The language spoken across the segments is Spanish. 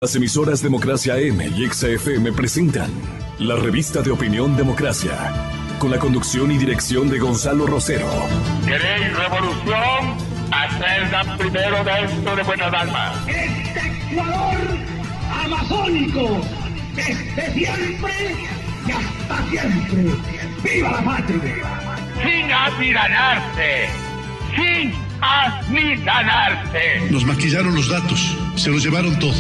Las emisoras Democracia M y XFM presentan la revista de opinión Democracia, con la conducción y dirección de Gonzalo Rosero. ¿Queréis revolución? Hacedla primero dentro de buena alma. Este Ecuador amazónico, desde siempre y hasta siempre. ¡Viva la patria! Sin amilanarse, sin amilanarse. Nos maquillaron los datos, se los llevaron todo.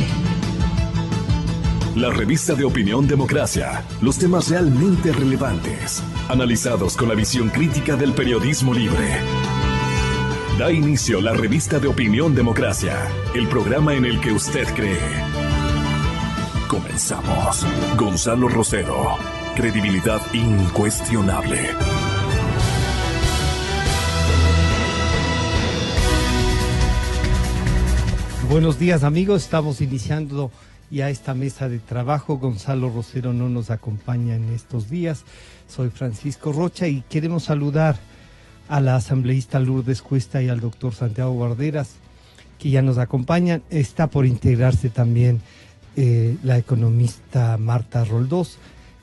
La revista de opinión Democracia, los temas realmente relevantes, analizados con la visión crítica del periodismo libre. Da inicio la revista de opinión Democracia, el programa en el que usted cree. Comenzamos. Gonzalo Rosero, credibilidad incuestionable. Buenos días, amigos, estamos iniciando ya esta mesa de trabajo. Gonzalo Rosero no nos acompaña en estos días. Soy Francisco Rocha y queremos saludar a la asambleísta Lourdes Cuesta y al doctor Santiago Guarderas, que ya nos acompañan. Está por integrarse también la economista Marta Roldós,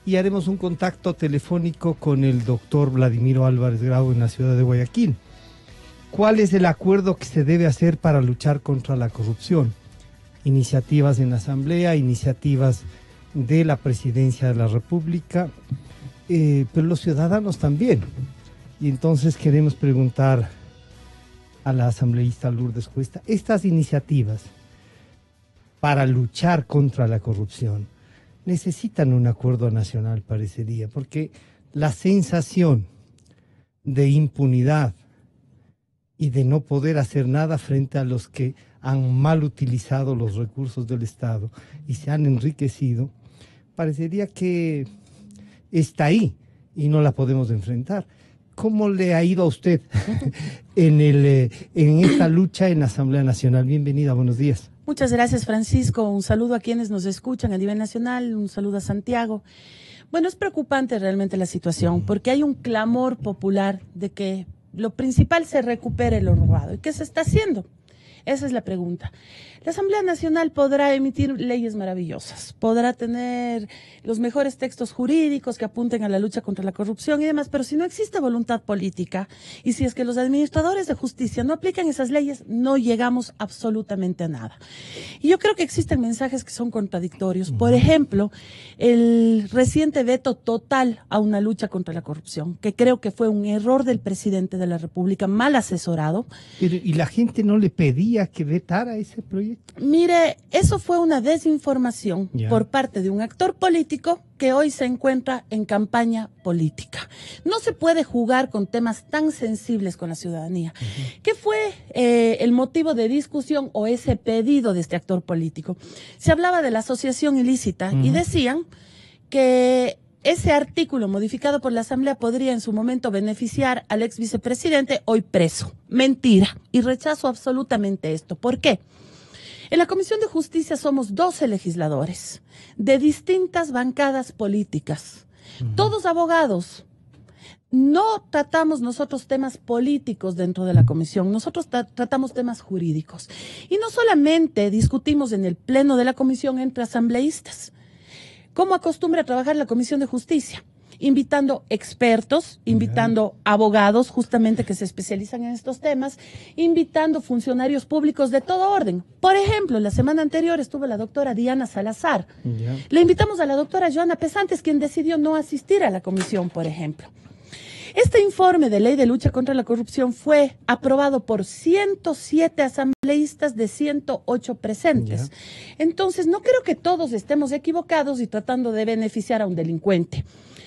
y haremos un contacto telefónico con el doctor Vladimiro Álvarez Grau en la ciudad de Guayaquil. ¿Cuál es el acuerdo que se debe hacer para luchar contra la corrupción? Iniciativas en la Asamblea, iniciativas de la Presidencia de la República, pero los ciudadanos también. Y entonces queremos preguntar a la asambleísta Lourdes Cuesta, estas iniciativas para luchar contra la corrupción necesitan un acuerdo nacional, parecería, porque la sensación de impunidad y de no poder hacer nada frente a los que han mal utilizado los recursos del Estado y se han enriquecido, parecería que está ahí y no la podemos enfrentar. ¿Cómo le ha ido a usted en esta lucha en la Asamblea Nacional? Bienvenida, buenos días. Muchas gracias, Francisco. Un saludo a quienes nos escuchan a nivel nacional, un saludo a Santiago. Bueno, es preocupante realmente la situación porque hay un clamor popular de que lo principal se recupere lo robado. ¿Y qué se está haciendo? Esa es la pregunta. La Asamblea Nacional podrá emitir leyes maravillosas, podrá tener los mejores textos jurídicos que apunten a la lucha contra la corrupción y demás, pero si no existe voluntad política y si es que los administradores de justicia no aplican esas leyes, no llegamos absolutamente a nada. Y yo creo que existen mensajes que son contradictorios. Por ejemplo, el reciente veto total a una lucha contra la corrupción, que creo que fue un error del presidente de la República, mal asesorado. Pero, ¿y la gente no le pedía que vetara ese proyecto? Mire, eso fue una desinformación por parte de un actor político que hoy se encuentra en campaña política. No se puede jugar con temas tan sensibles con la ciudadanía. ¿Qué fue el motivo de discusión o ese pedido de este actor político? Se hablaba de la asociación ilícita y decían que ese artículo modificado por la Asamblea podría en su momento beneficiar al ex vicepresidente hoy preso. Mentira. Y rechazo absolutamente esto. ¿Por qué? En la Comisión de Justicia somos 12 legisladores de distintas bancadas políticas, todos abogados. No tratamos nosotros temas políticos dentro de la comisión, nosotros tratamos temas jurídicos. Y no solamente discutimos en el pleno de la comisión entre asambleístas, como acostumbra trabajar la Comisión de Justicia, invitando expertos, invitando abogados justamente que se especializan en estos temas, invitando funcionarios públicos de todo orden. Por ejemplo, la semana anterior estuvo la doctora Diana Salazar. Le invitamos a la doctora Joana Pesantes, quien decidió no asistir a la comisión, por ejemplo. Este informe de ley de lucha contra la corrupción fue aprobado por 107 asambleístas de 108 presentes. Entonces, no creo que todos estemos equivocados y tratando de beneficiar a un delincuente.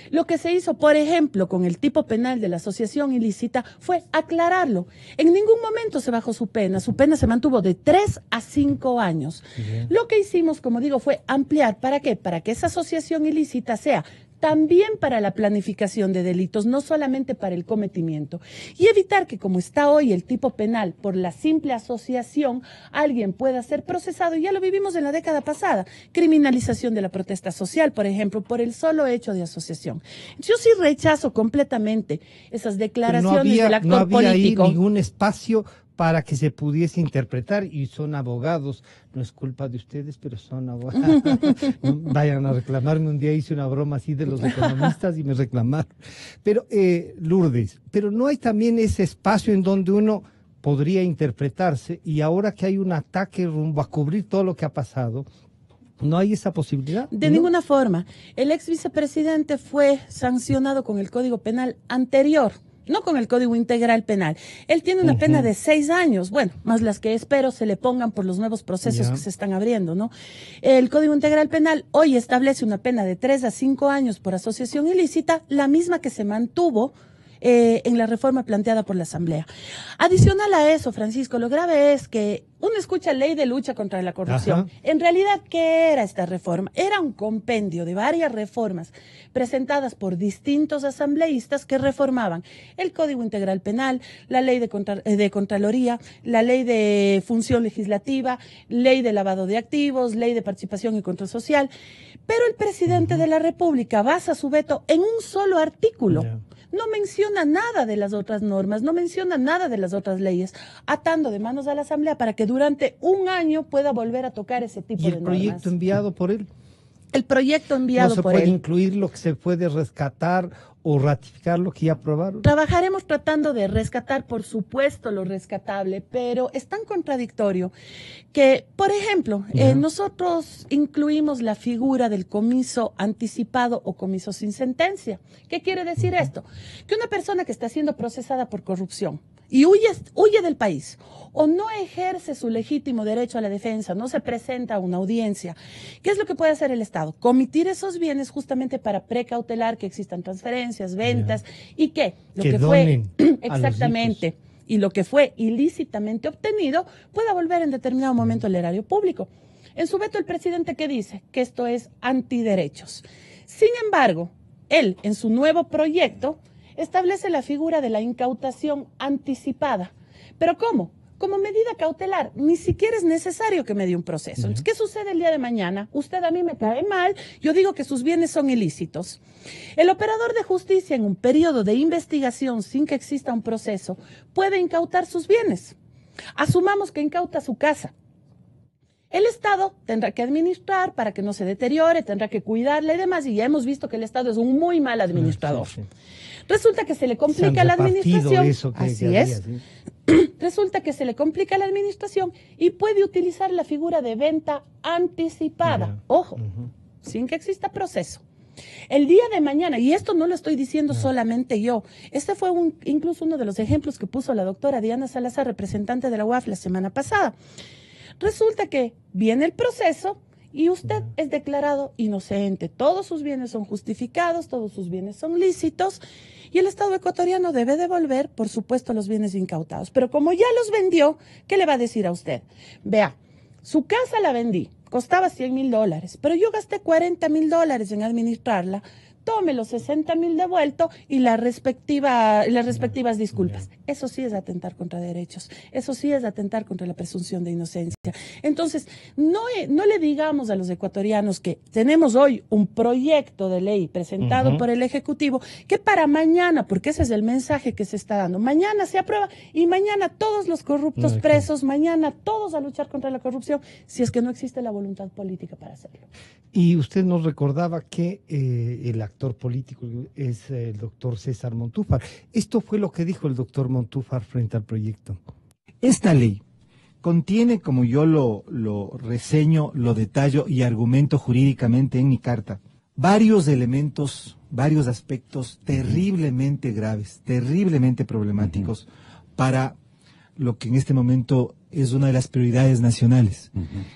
Lo que se hizo, por ejemplo, con el tipo penal de la asociación ilícita fue aclararlo. En ningún momento se bajó su pena se mantuvo de 3 a 5 años. Lo que hicimos, como digo, fue ampliar. ¿Para qué? Para que esa asociación ilícita sea también para la planificación de delitos, no solamente para el cometimiento, y evitar que, como está hoy el tipo penal, por la simple asociación, alguien pueda ser procesado, y ya lo vivimos en la década pasada, criminalización de la protesta social, por ejemplo, por el solo hecho de asociación. Yo sí rechazo completamente esas declaraciones del actor político. No había ahí ningún espacio para que se pudiese interpretar, y son abogados, no es culpa de ustedes, pero son abogados. Vayan a reclamarme, un día hice una broma así de los economistas y me reclamaron. Pero, Lourdes, pero no hay también ese espacio en donde uno podría interpretarse, y ahora que hay un ataque rumbo a cubrir todo lo que ha pasado, ¿no hay esa posibilidad? De ninguna forma. El ex vicepresidente fue sancionado con el Código Penal anterior, no con el Código Integral Penal. Él tiene una pena de 6 años, bueno, más las que espero se le pongan por los nuevos procesos que se están abriendo, ¿no? El Código Integral Penal hoy establece una pena de 3 a 5 años por asociación ilícita, la misma que se mantuvo en la reforma planteada por la Asamblea. Adicional a eso, Francisco, lo grave es que uno escucha ley de lucha contra la corrupción. Ajá. En realidad, ¿qué era esta reforma? Era un compendio de varias reformas presentadas por distintos asambleístas que reformaban el Código Integral Penal, la ley de Contraloría, la ley de función legislativa, ley de lavado de activos, ley de participación y control social. Pero el presidente de la República basa su veto en un solo artículo. No menciona nada de las otras normas, no menciona nada de las otras leyes, atando de manos a la Asamblea para que durante un año pueda volver a tocar ese tipo de normas. ¿Y el proyecto enviado por él? El proyecto enviado por él. ¿No se puede incluir lo que se puede rescatar o ratificar lo que ya aprobaron? Trabajaremos tratando de rescatar, por supuesto, lo rescatable, pero es tan contradictorio que, por ejemplo, nosotros incluimos la figura del comiso anticipado o comiso sin sentencia. ¿Qué quiere decir esto? Que una persona que está siendo procesada por corrupción y huye del país o no ejerce su legítimo derecho a la defensa, no se presenta a una audiencia, ¿qué es lo que puede hacer el Estado? Comitir esos bienes justamente para precautelar que existan transferencias, ventas y que lo que fue exactamente y lo que fue ilícitamente obtenido pueda volver en determinado momento al erario público. En su veto el presidente, ¿qué dice? Que esto es antiderechos. Sin embargo, él en su nuevo proyecto establece la figura de la incautación anticipada. ¿Pero cómo? Como medida cautelar. Ni siquiera es necesario que me dé un proceso. Entonces, ¿qué sucede el día de mañana? Usted a mí me cae mal, yo digo que sus bienes son ilícitos. El operador de justicia en un periodo de investigación sin que exista un proceso puede incautar sus bienes. Asumamos que incauta su casa. El Estado tendrá que administrar para que no se deteriore, tendrá que cuidarla y demás, y ya hemos visto que el Estado es un muy mal administrador. Resulta que se le complica la administración. Así es. Resulta que se le complica la administración y puede utilizar la figura de venta anticipada. Ojo, sin que exista proceso. El día de mañana, y esto no lo estoy diciendo solamente yo, este fue incluso uno de los ejemplos que puso la doctora Diana Salazar, representante de la UAF la semana pasada. Resulta que viene el proceso y usted es declarado inocente. Todos sus bienes son justificados, todos sus bienes son lícitos y el Estado ecuatoriano debe devolver, por supuesto, los bienes incautados. Pero como ya los vendió, ¿qué le va a decir a usted? Vea, su casa la vendí, costaba $100,000, pero yo gasté $40,000 en administrarla. Tome los 60,000 devuelto y las respectivas disculpas. Eso sí es atentar contra derechos. Eso sí es atentar contra la presunción de inocencia. Entonces, no le digamos a los ecuatorianos que tenemos hoy un proyecto de ley presentado por el Ejecutivo que para mañana, porque ese es el mensaje que se está dando, mañana se aprueba y mañana todos los corruptos presos, mañana todos a luchar contra la corrupción, si es que no existe la voluntad política para hacerlo. Y usted nos recordaba que el actor político es el doctor César Montúfar. Esto fue lo que dijo el doctor Montúfar frente al proyecto. Esta ley contiene, como yo lo reseño, lo detallo y argumento jurídicamente en mi carta, varios elementos, varios aspectos terriblemente graves, terriblemente problemáticos para lo que en este momento es una de las prioridades nacionales,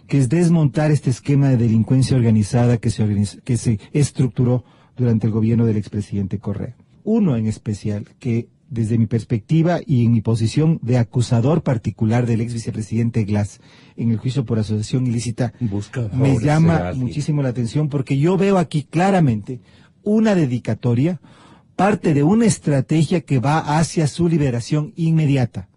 que es desmontar este esquema de delincuencia organizada que se estructuró durante el gobierno del expresidente Correa. Uno en especial, que desde mi perspectiva y en mi posición de acusador particular del ex vicepresidente Glass en el juicio por asociación ilícita, me llama muchísimo la atención porque yo veo aquí claramente una dedicatoria, parte de una estrategia que va hacia su liberación inmediata.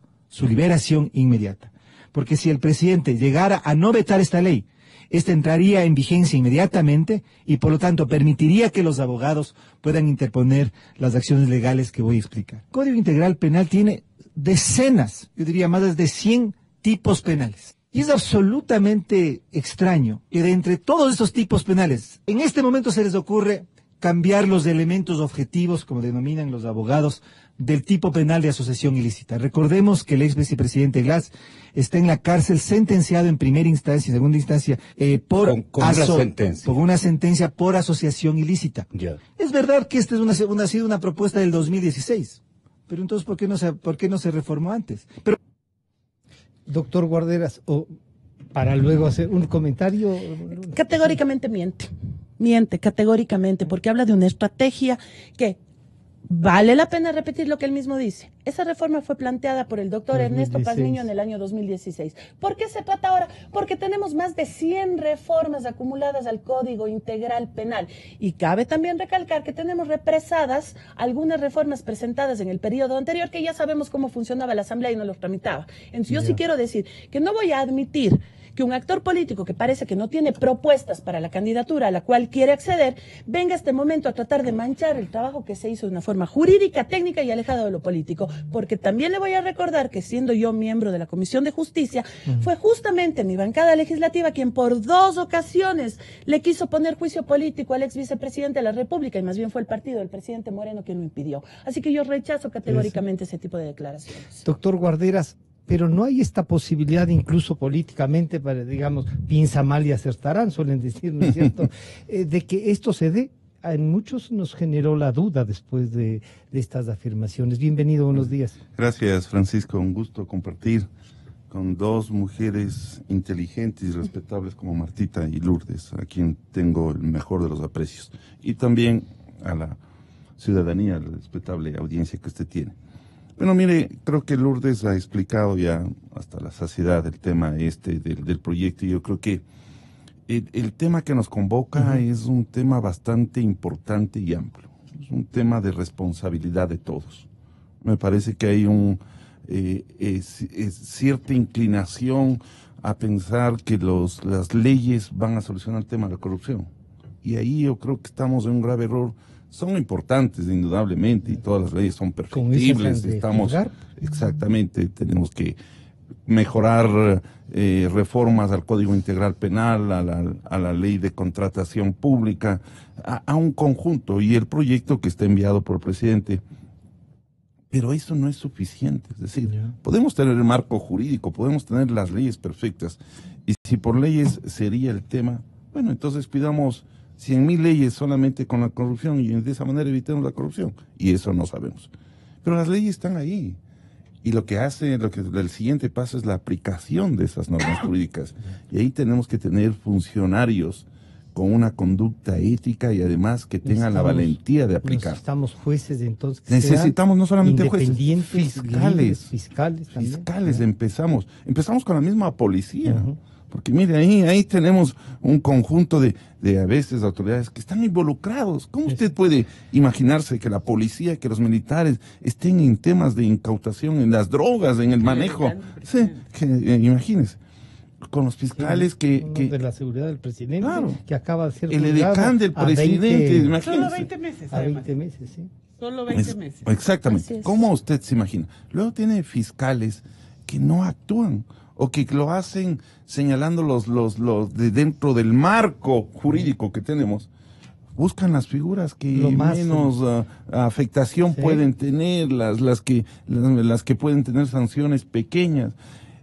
Porque si el presidente llegara a no vetar esta ley, esta entraría en vigencia inmediatamente y por lo tanto permitiría que los abogados puedan interponer las acciones legales que voy a explicar. El Código Integral Penal tiene decenas, yo diría más de 100 tipos penales. Y es absolutamente extraño que de entre todos estos tipos penales, en este momento se les ocurre cambiar los elementos objetivos, como denominan los abogados, del tipo penal de asociación ilícita. Recordemos que el ex vicepresidente Glass está en la cárcel sentenciado en primera instancia y segunda instancia por una sentencia por asociación ilícita. Yeah. Es verdad que esta ha sido una propuesta del 2016, pero entonces ¿por qué no se reformó antes? Pero doctor Guarderas, para luego hacer un comentario. Categóricamente miente categóricamente, porque habla de una estrategia que vale la pena repetir lo que él mismo dice. Esa reforma fue planteada por el doctor Ernesto Pazmiño en el año 2016. ¿Por qué se trata ahora? Porque tenemos más de 100 reformas acumuladas al Código Integral Penal. Y cabe también recalcar que tenemos represadas algunas reformas presentadas en el periodo anterior que ya sabemos cómo funcionaba la Asamblea y no los tramitaba. Entonces yo sí quiero decir que no voy a admitir que un actor político que parece que no tiene propuestas para la candidatura a la cual quiere acceder, venga este momento a tratar de manchar el trabajo que se hizo de una forma jurídica, técnica y alejado de lo político. Porque también le voy a recordar que siendo yo miembro de la Comisión de Justicia, fue justamente mi bancada legislativa quien por 2 ocasiones le quiso poner juicio político al ex vicepresidente de la República, y más bien fue el partido del presidente Moreno quien lo impidió. Así que yo rechazo categóricamente ese tipo de declaraciones. Doctor Guarderas, pero no hay esta posibilidad incluso políticamente para, digamos, piensa mal y acertarán, suelen decir, ¿no es cierto?, de que esto se dé. En muchos nos generó la duda después de estas afirmaciones. Bienvenido, buenos días. Gracias, Francisco, un gusto compartir con 2 mujeres inteligentes y respetables como Martita y Lourdes, a quien tengo el mejor de los aprecios, y también a la ciudadanía, la respetable audiencia que usted tiene. Bueno, mire, creo que Lourdes ha explicado ya hasta la saciedad el tema del proyecto, y yo creo que el tema que nos convoca es un tema bastante importante y amplio. Es un tema de responsabilidad de todos. Me parece que hay cierta inclinación a pensar que las leyes van a solucionar el tema de la corrupción. Y ahí yo creo que estamos en un grave error. Son importantes, indudablemente, y todas las leyes son perfectibles. Exactamente, tenemos que mejorar reformas al Código Integral Penal, a la ley de contratación pública, a un conjunto, y el proyecto que está enviado por el presidente. Pero eso no es suficiente, es decir, podemos tener el marco jurídico, podemos tener las leyes perfectas, y si por leyes sería el tema, bueno, entonces pidamos 100.000 leyes solamente con la corrupción y de esa manera evitemos la corrupción, y eso no sabemos. Pero las leyes están ahí, y el siguiente paso es la aplicación de esas normas jurídicas, y ahí tenemos que tener funcionarios con una conducta ética y además que tengan la valentía de aplicar. Necesitamos jueces, entonces. Necesitamos no solamente jueces, fiscales también. Fiscales, empezamos con la misma policía. Porque mire, ahí tenemos un conjunto de a veces autoridades que están involucrados. ¿Cómo usted puede imaginarse que la policía, que los militares estén en temas de incautación, en las drogas, en el manejo? Sí, imagínese. Con los fiscales de la seguridad del presidente, claro, que acaba de ser el edecán del presidente, imagínese. Solo 20 meses. A 20 meses, sí. Solo 20 meses. Exactamente. ¿Cómo usted se imagina? Luego tiene fiscales que no actúan, o que lo hacen señalando los de dentro del marco jurídico que tenemos. Buscan las figuras que menos afectación pueden tener, las que pueden tener sanciones pequeñas.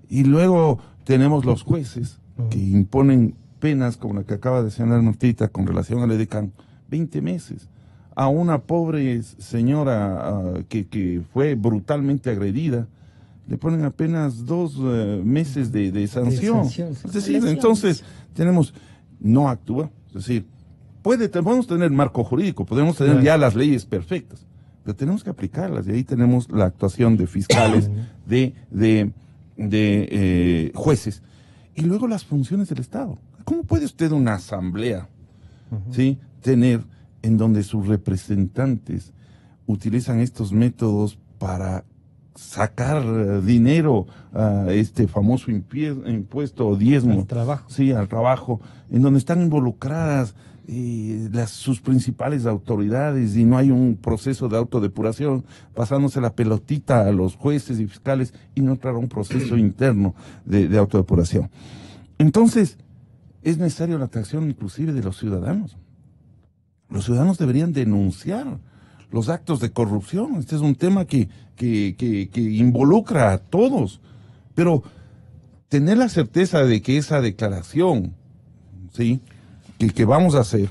Y luego tenemos los jueces que imponen penas como la que acaba de señalar Martita con relación al edecán, 20 meses. A una pobre señora que fue brutalmente agredida, le ponen apenas 2 meses de sanción. Es decir, entonces no actúa. Es decir, podemos tener marco jurídico, podemos tener ya las leyes perfectas, pero tenemos que aplicarlas, y ahí tenemos la actuación de fiscales, de jueces, y luego las funciones del Estado. ¿Cómo puede usted una asamblea ¿sí? tener en donde sus representantes utilizan estos métodos para sacar dinero a este famoso impuesto o diezmo. Al trabajo. Sí, al trabajo, en donde están involucradas sus principales autoridades y no hay un proceso de autodepuración, pasándose la pelotita a los jueces y fiscales y no entrar a un proceso interno de autodepuración. Entonces, es necesario la atracción inclusive de los ciudadanos. Los ciudadanos deberían denunciar los actos de corrupción. Este es un tema que involucra a todos, pero tener la certeza de que esa declaración, ¿sí?, que vamos a hacer,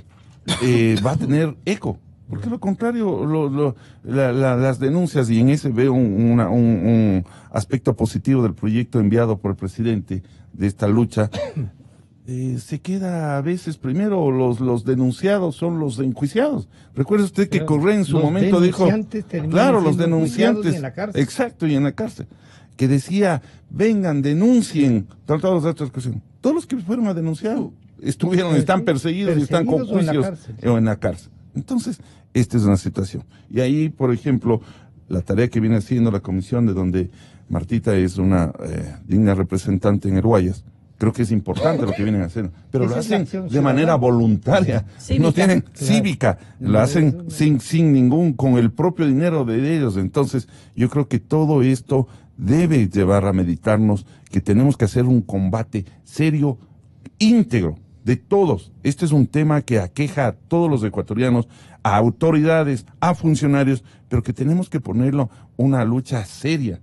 va a tener eco, porque lo contrario, las denuncias, y en ese veo un aspecto positivo del proyecto enviado por el presidente de esta lucha, se queda a veces, primero los denunciados son los enjuiciados. Recuerde usted que Correa en su momento dijo, claro, los denunciantes, en la cárcel. Exacto, y en la cárcel, que decía, vengan, denuncien, tratados de alta corrupción. Todos los que fueron a denunciar están perseguidos y están con juicios o en la cárcel. Entonces, esta es una situación. Y ahí, por ejemplo, la tarea que viene haciendo la comisión, de donde Martita es una digna representante en el Guayas, creo que es importante lo que vienen a hacer, pero lo hacen de manera voluntaria, cívica, no tienen cívica, lo hacen sin ningún, con el propio dinero de ellos. Entonces, yo creo que todo esto debe llevar a meditarnos que tenemos que hacer un combate serio, íntegro, de todos. Este es un tema que aqueja a todos los ecuatorianos, a autoridades, a funcionarios, pero que tenemos que ponerlo una lucha seria.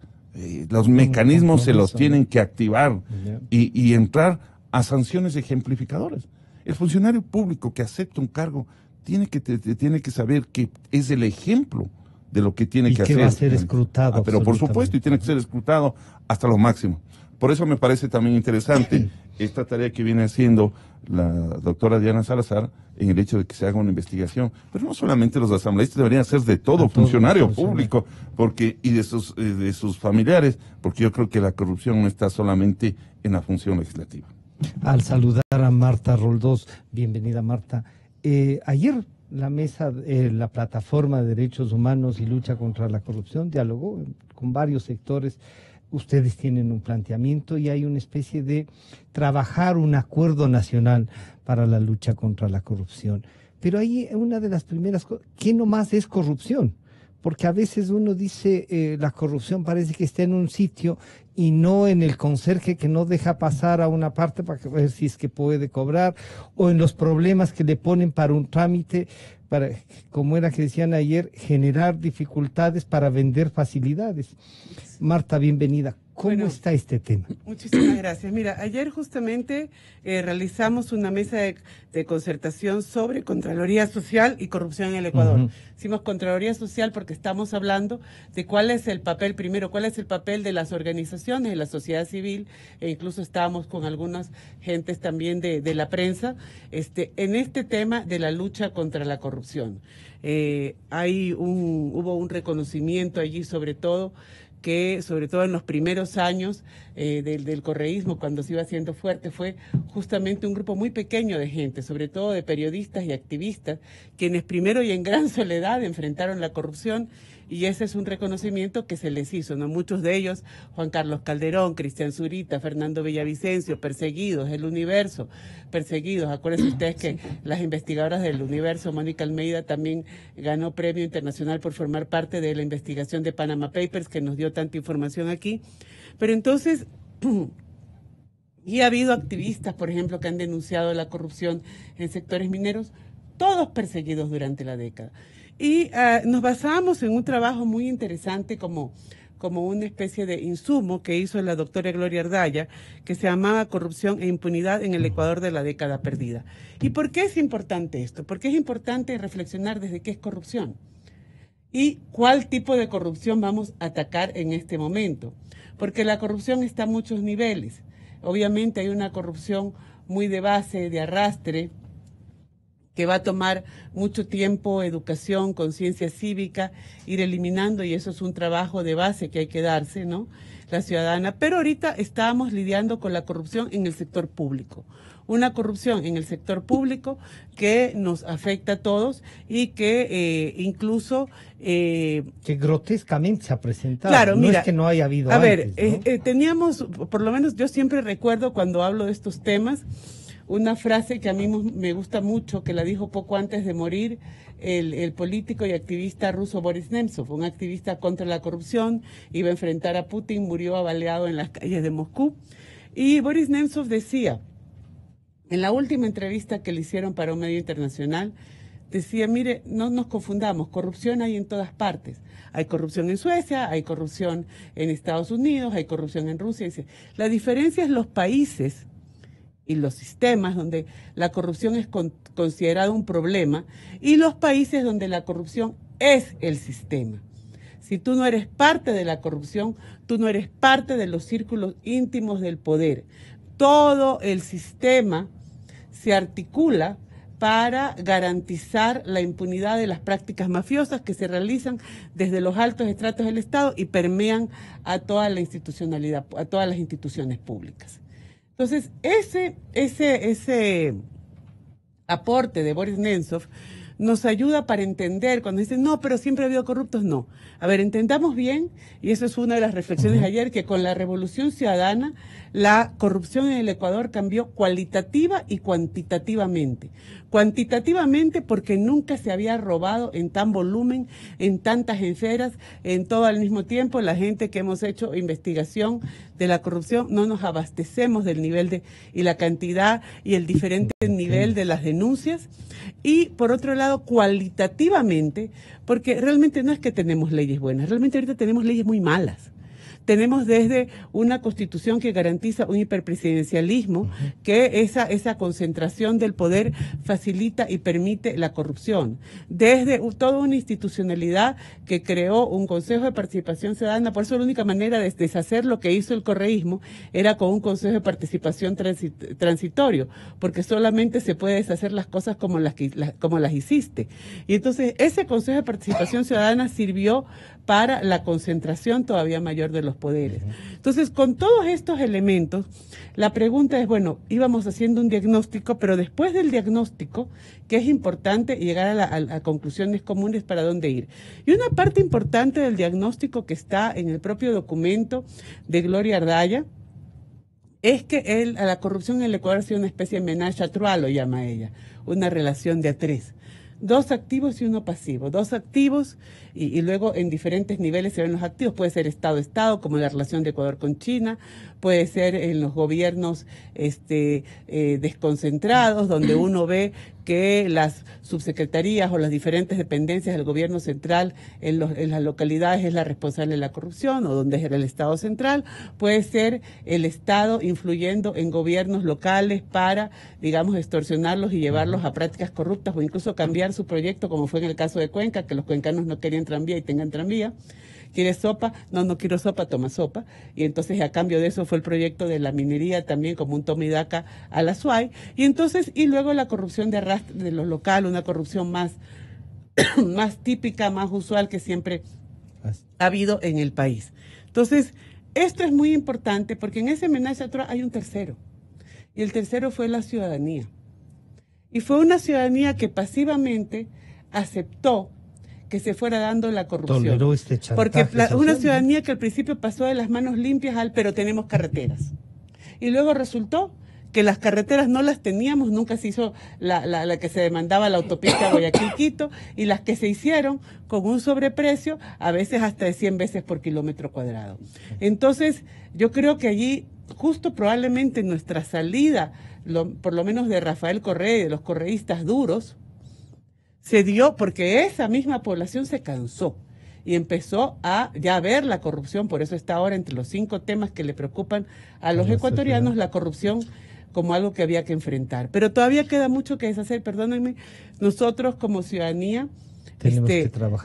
Los mecanismos se los tienen que activar y entrar a sanciones ejemplificadoras. El funcionario público que acepta un cargo tiene que saber que es el ejemplo de lo que tiene que hacer. Y que va a ser escrutado. Pero por supuesto, y tiene que ser escrutado hasta lo máximo. Por eso me parece también interesante esta tarea que viene haciendo la doctora Diana Salazar en el hecho de que se haga una investigación, pero no solamente los asambleístas, deberían ser de todo funcionario público, y de sus familiares, porque yo creo que la corrupción no está solamente en la función legislativa. Al saludar a Marta Roldós, bienvenida Marta. Ayer la mesa, la plataforma de derechos humanos y lucha contra la corrupción dialogó con varios sectores. Ustedes tienen un planteamiento y hay una especie de trabajar un acuerdo nacional para la lucha contra la corrupción. Pero ahí una de las primeras cosas, ¿qué nomás es corrupción? Porque a veces uno dice, la corrupción parece que está en un sitio y no en el conserje que no deja pasar a una parte para ver si es que puede cobrar, o en los problemas que le ponen para un trámite, para, como era que decían ayer, generar dificultades para vender facilidades. Marta, bienvenida. ¿Cómo está este tema? Muchísimas gracias. Mira, ayer justamente realizamos una mesa de concertación sobre Contraloría Social y corrupción en el Ecuador. Hicimos Contraloría Social porque estamos hablando de cuál es el papel, primero, cuál es el papel de las organizaciones, de la sociedad civil, e incluso estábamos con algunas gentes también de la prensa, en este tema de la lucha contra la corrupción. Hubo un reconocimiento allí, sobre todo en los primeros años del correísmo, cuando se iba haciendo fuerte, fue justamente un grupo muy pequeño de gente, sobre todo de periodistas y activistas, quienes primero y en gran soledad enfrentaron la corrupción, y ese es un reconocimiento que se les hizo, ¿no? Muchos de ellos, Juan Carlos Calderón, Cristian Zurita, Fernando Villavicencio, perseguidos, El Universo, perseguidos. Acuérdense ustedes que las investigadoras del Universo, Mónica Almeida, también ganó premio internacional por formar parte de la investigación de Panama Papers, que nos dio tanta información aquí. Pero entonces, y ha habido activistas, por ejemplo, que han denunciado la corrupción en sectores mineros, todos perseguidos durante la década. Y nos basábamos en un trabajo muy interesante como una especie de insumo que hizo la doctora Gloria Ardaya, que se llamaba Corrupción e Impunidad en el Ecuador de la década perdida. ¿Y por qué es importante esto? Porque es importante reflexionar desde qué es corrupción y cuál tipo de corrupción vamos a atacar en este momento. Porque la corrupción está a muchos niveles. Obviamente hay una corrupción muy de base, de arrastre, que va a tomar mucho tiempo, educación, conciencia cívica, ir eliminando, y eso es un trabajo de base que hay que darse, ¿no? La ciudadana. Pero ahorita estábamos lidiando con la corrupción en el sector público. una corrupción en el sector público que nos afecta a todos y que incluso... que grotescamente se ha presentado. Claro, no mira, es que no haya habido a antes, ver, ¿no? teníamos, por lo menos yo siempre recuerdo cuando hablo de estos temas, una frase que a mí me gusta mucho, que la dijo poco antes de morir el político y activista ruso Boris Nemtsov, un activista contra la corrupción, iba a enfrentar a Putin, murió abaleado en las calles de Moscú. Y Boris Nemtsov decía, en la última entrevista que le hicieron para un medio internacional, decía, mire, no nos confundamos, corrupción hay en todas partes. Hay corrupción en Suecia, hay corrupción en Estados Unidos, hay corrupción en Rusia. Dice, la diferencia es los países y los sistemas donde la corrupción es considerada un problema y los países donde la corrupción es el sistema. Si tú no eres parte de la corrupción, tú no eres parte de los círculos íntimos del poder. Todo el sistema se articula para garantizar la impunidad de las prácticas mafiosas que se realizan desde los altos estratos del Estado y permean a toda la institucionalidad, a todas las instituciones públicas. Entonces, ese aporte de Boris Nemtsov nos ayuda para entender cuando dicen, no, pero siempre ha habido corruptos, no. A ver, entendamos bien, y eso es una de las reflexiones de ayer, que con la Revolución Ciudadana la corrupción en el Ecuador cambió cualitativa y cuantitativamente. Cuantitativamente porque nunca se había robado en tan volumen, en tantas esferas, en todo al mismo tiempo. La gente que hemos hecho investigación de la corrupción no nos abastecemos del nivel y la cantidad y el diferente nivel de las denuncias. Y por otro lado, cualitativamente, porque realmente no es que tenemos leyes buenas, realmente ahorita tenemos leyes muy malas. Tenemos desde una constitución que garantiza un hiperpresidencialismo, que esa concentración del poder facilita y permite la corrupción. Desde toda una institucionalidad que creó un Consejo de Participación Ciudadana. Por eso la única manera de deshacer lo que hizo el correísmo era con un Consejo de Participación transitorio, porque solamente se puede deshacer las cosas como las hiciste. Y entonces ese Consejo de Participación Ciudadana sirvió para la concentración todavía mayor de los poderes. Entonces, con todos estos elementos, la pregunta es, bueno, íbamos haciendo un diagnóstico, pero después del diagnóstico, que es importante llegar a conclusiones comunes para dónde ir. Y una parte importante del diagnóstico que está en el propio documento de Gloria Ardaya es que a la corrupción en el Ecuador ha sido una especie de ménage à trois, lo llama ella, una relación de a tres. 2 activos y 1 pasivo. 2 activos y luego en diferentes niveles se ven los activos. Puede ser Estado-Estado, como la relación de Ecuador con China. Puede ser en los gobiernos desconcentrados, donde uno ve que las subsecretarías o las diferentes dependencias del gobierno central en las localidades es la responsable de la corrupción, o donde es el Estado central. Puede ser el Estado influyendo en gobiernos locales para, digamos, extorsionarlos y llevarlos a prácticas corruptas o incluso cambiar su proyecto, como fue en el caso de Cuenca, que los cuencanos no querían tranvía y tengan tranvía. ¿Quieres sopa? No quiero sopa, toma sopa. Y entonces a cambio de eso fue el proyecto de la minería también, como un toma y daca a la SUAY. Y luego la corrupción de arrastre de lo local, una corrupción más típica, más usual que siempre ha habido en el país. Entonces, esto es muy importante porque en ese ménage à trois hay un tercero. Y el tercero fue la ciudadanía. Y fue una ciudadanía que pasivamente aceptó que se fuera dando la corrupción. Toleró este chantaje porque social, una ciudadanía que al principio pasó de las manos limpias al pero tenemos carreteras. Y luego resultó que las carreteras no las teníamos, nunca se hizo la que se demandaba la autopista Guayaquil-Quito, y las que se hicieron con un sobreprecio, a veces hasta de 100 veces por kilómetro cuadrado. Entonces, yo creo que allí, justo probablemente nuestra salida, por lo menos de Rafael Correa y de los correístas duros, se dio porque esa misma población se cansó y empezó a ya ver la corrupción. Por eso está ahora entre los 5 temas que le preocupan a los ecuatorianos, la corrupción como algo que había que enfrentar. Pero todavía queda mucho que deshacer, perdónenme. Nosotros como ciudadanía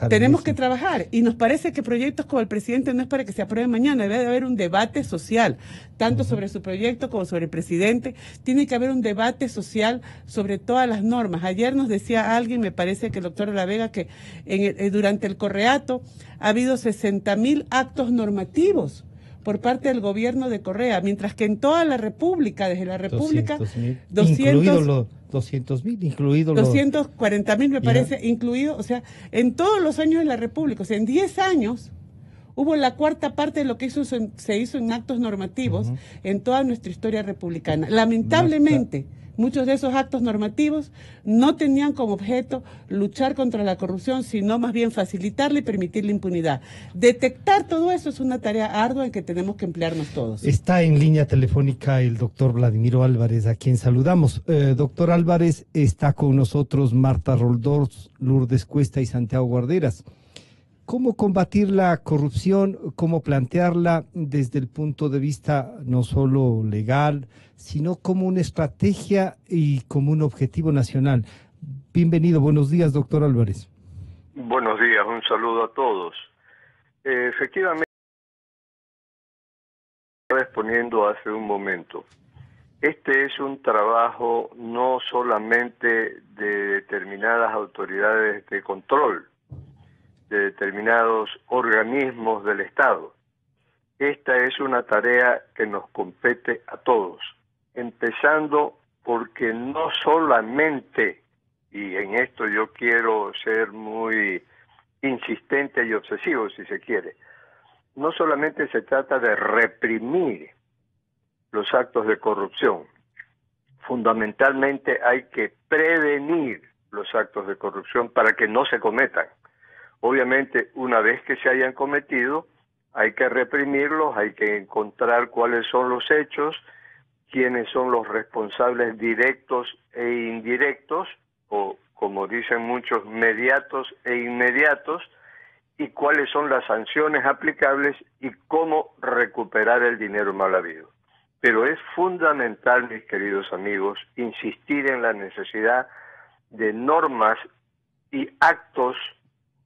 tenemos que trabajar, y nos parece que proyectos como el presidente no es para que se aprueben mañana. Debe haber un debate social, tanto sobre su proyecto como sobre el presidente. Tiene que haber un debate social sobre todas las normas. Ayer nos decía alguien, me parece que el doctor de la Vega, que durante el correato ha habido 60.000 actos normativos por parte del gobierno de Correa, mientras que en toda la República, desde la República, 240.000 me parece, incluido, o sea, en todos los años de la República, o sea, en 10 años, hubo la cuarta parte de lo que se hizo en actos normativos en toda nuestra historia republicana. Lamentablemente, muchos de esos actos normativos no tenían como objeto luchar contra la corrupción, sino más bien facilitarla y permitir la impunidad. Detectar todo eso es una tarea ardua en que tenemos que emplearnos todos. Está en línea telefónica el doctor Vladimiro Álvarez, a quien saludamos. Doctor Álvarez, está con nosotros Marta Roldós, Lourdes Cuesta y Santiago Guarderas. ¿Cómo combatir la corrupción? ¿Cómo plantearla desde el punto de vista no solo legal, sino como una estrategia y como un objetivo nacional? Bienvenido, buenos días, doctor Álvarez. Buenos días, un saludo a todos. Efectivamente, respondiendo hace un momento, este es un trabajo no solamente de determinadas autoridades de control, de determinados organismos del Estado. Esta es una tarea que nos compete a todos, empezando porque no solamente, y en esto yo quiero ser muy insistente y obsesivo si se quiere, no solamente se trata de reprimir los actos de corrupción, fundamentalmente hay que prevenir los actos de corrupción para que no se cometan. Obviamente, una vez que se hayan cometido, hay que reprimirlos, hay que encontrar cuáles son los hechos, quiénes son los responsables directos e indirectos, o como dicen muchos, mediatos e inmediatos, y cuáles son las sanciones aplicables y cómo recuperar el dinero mal habido. Pero es fundamental, mis queridos amigos, insistir en la necesidad de normas y actos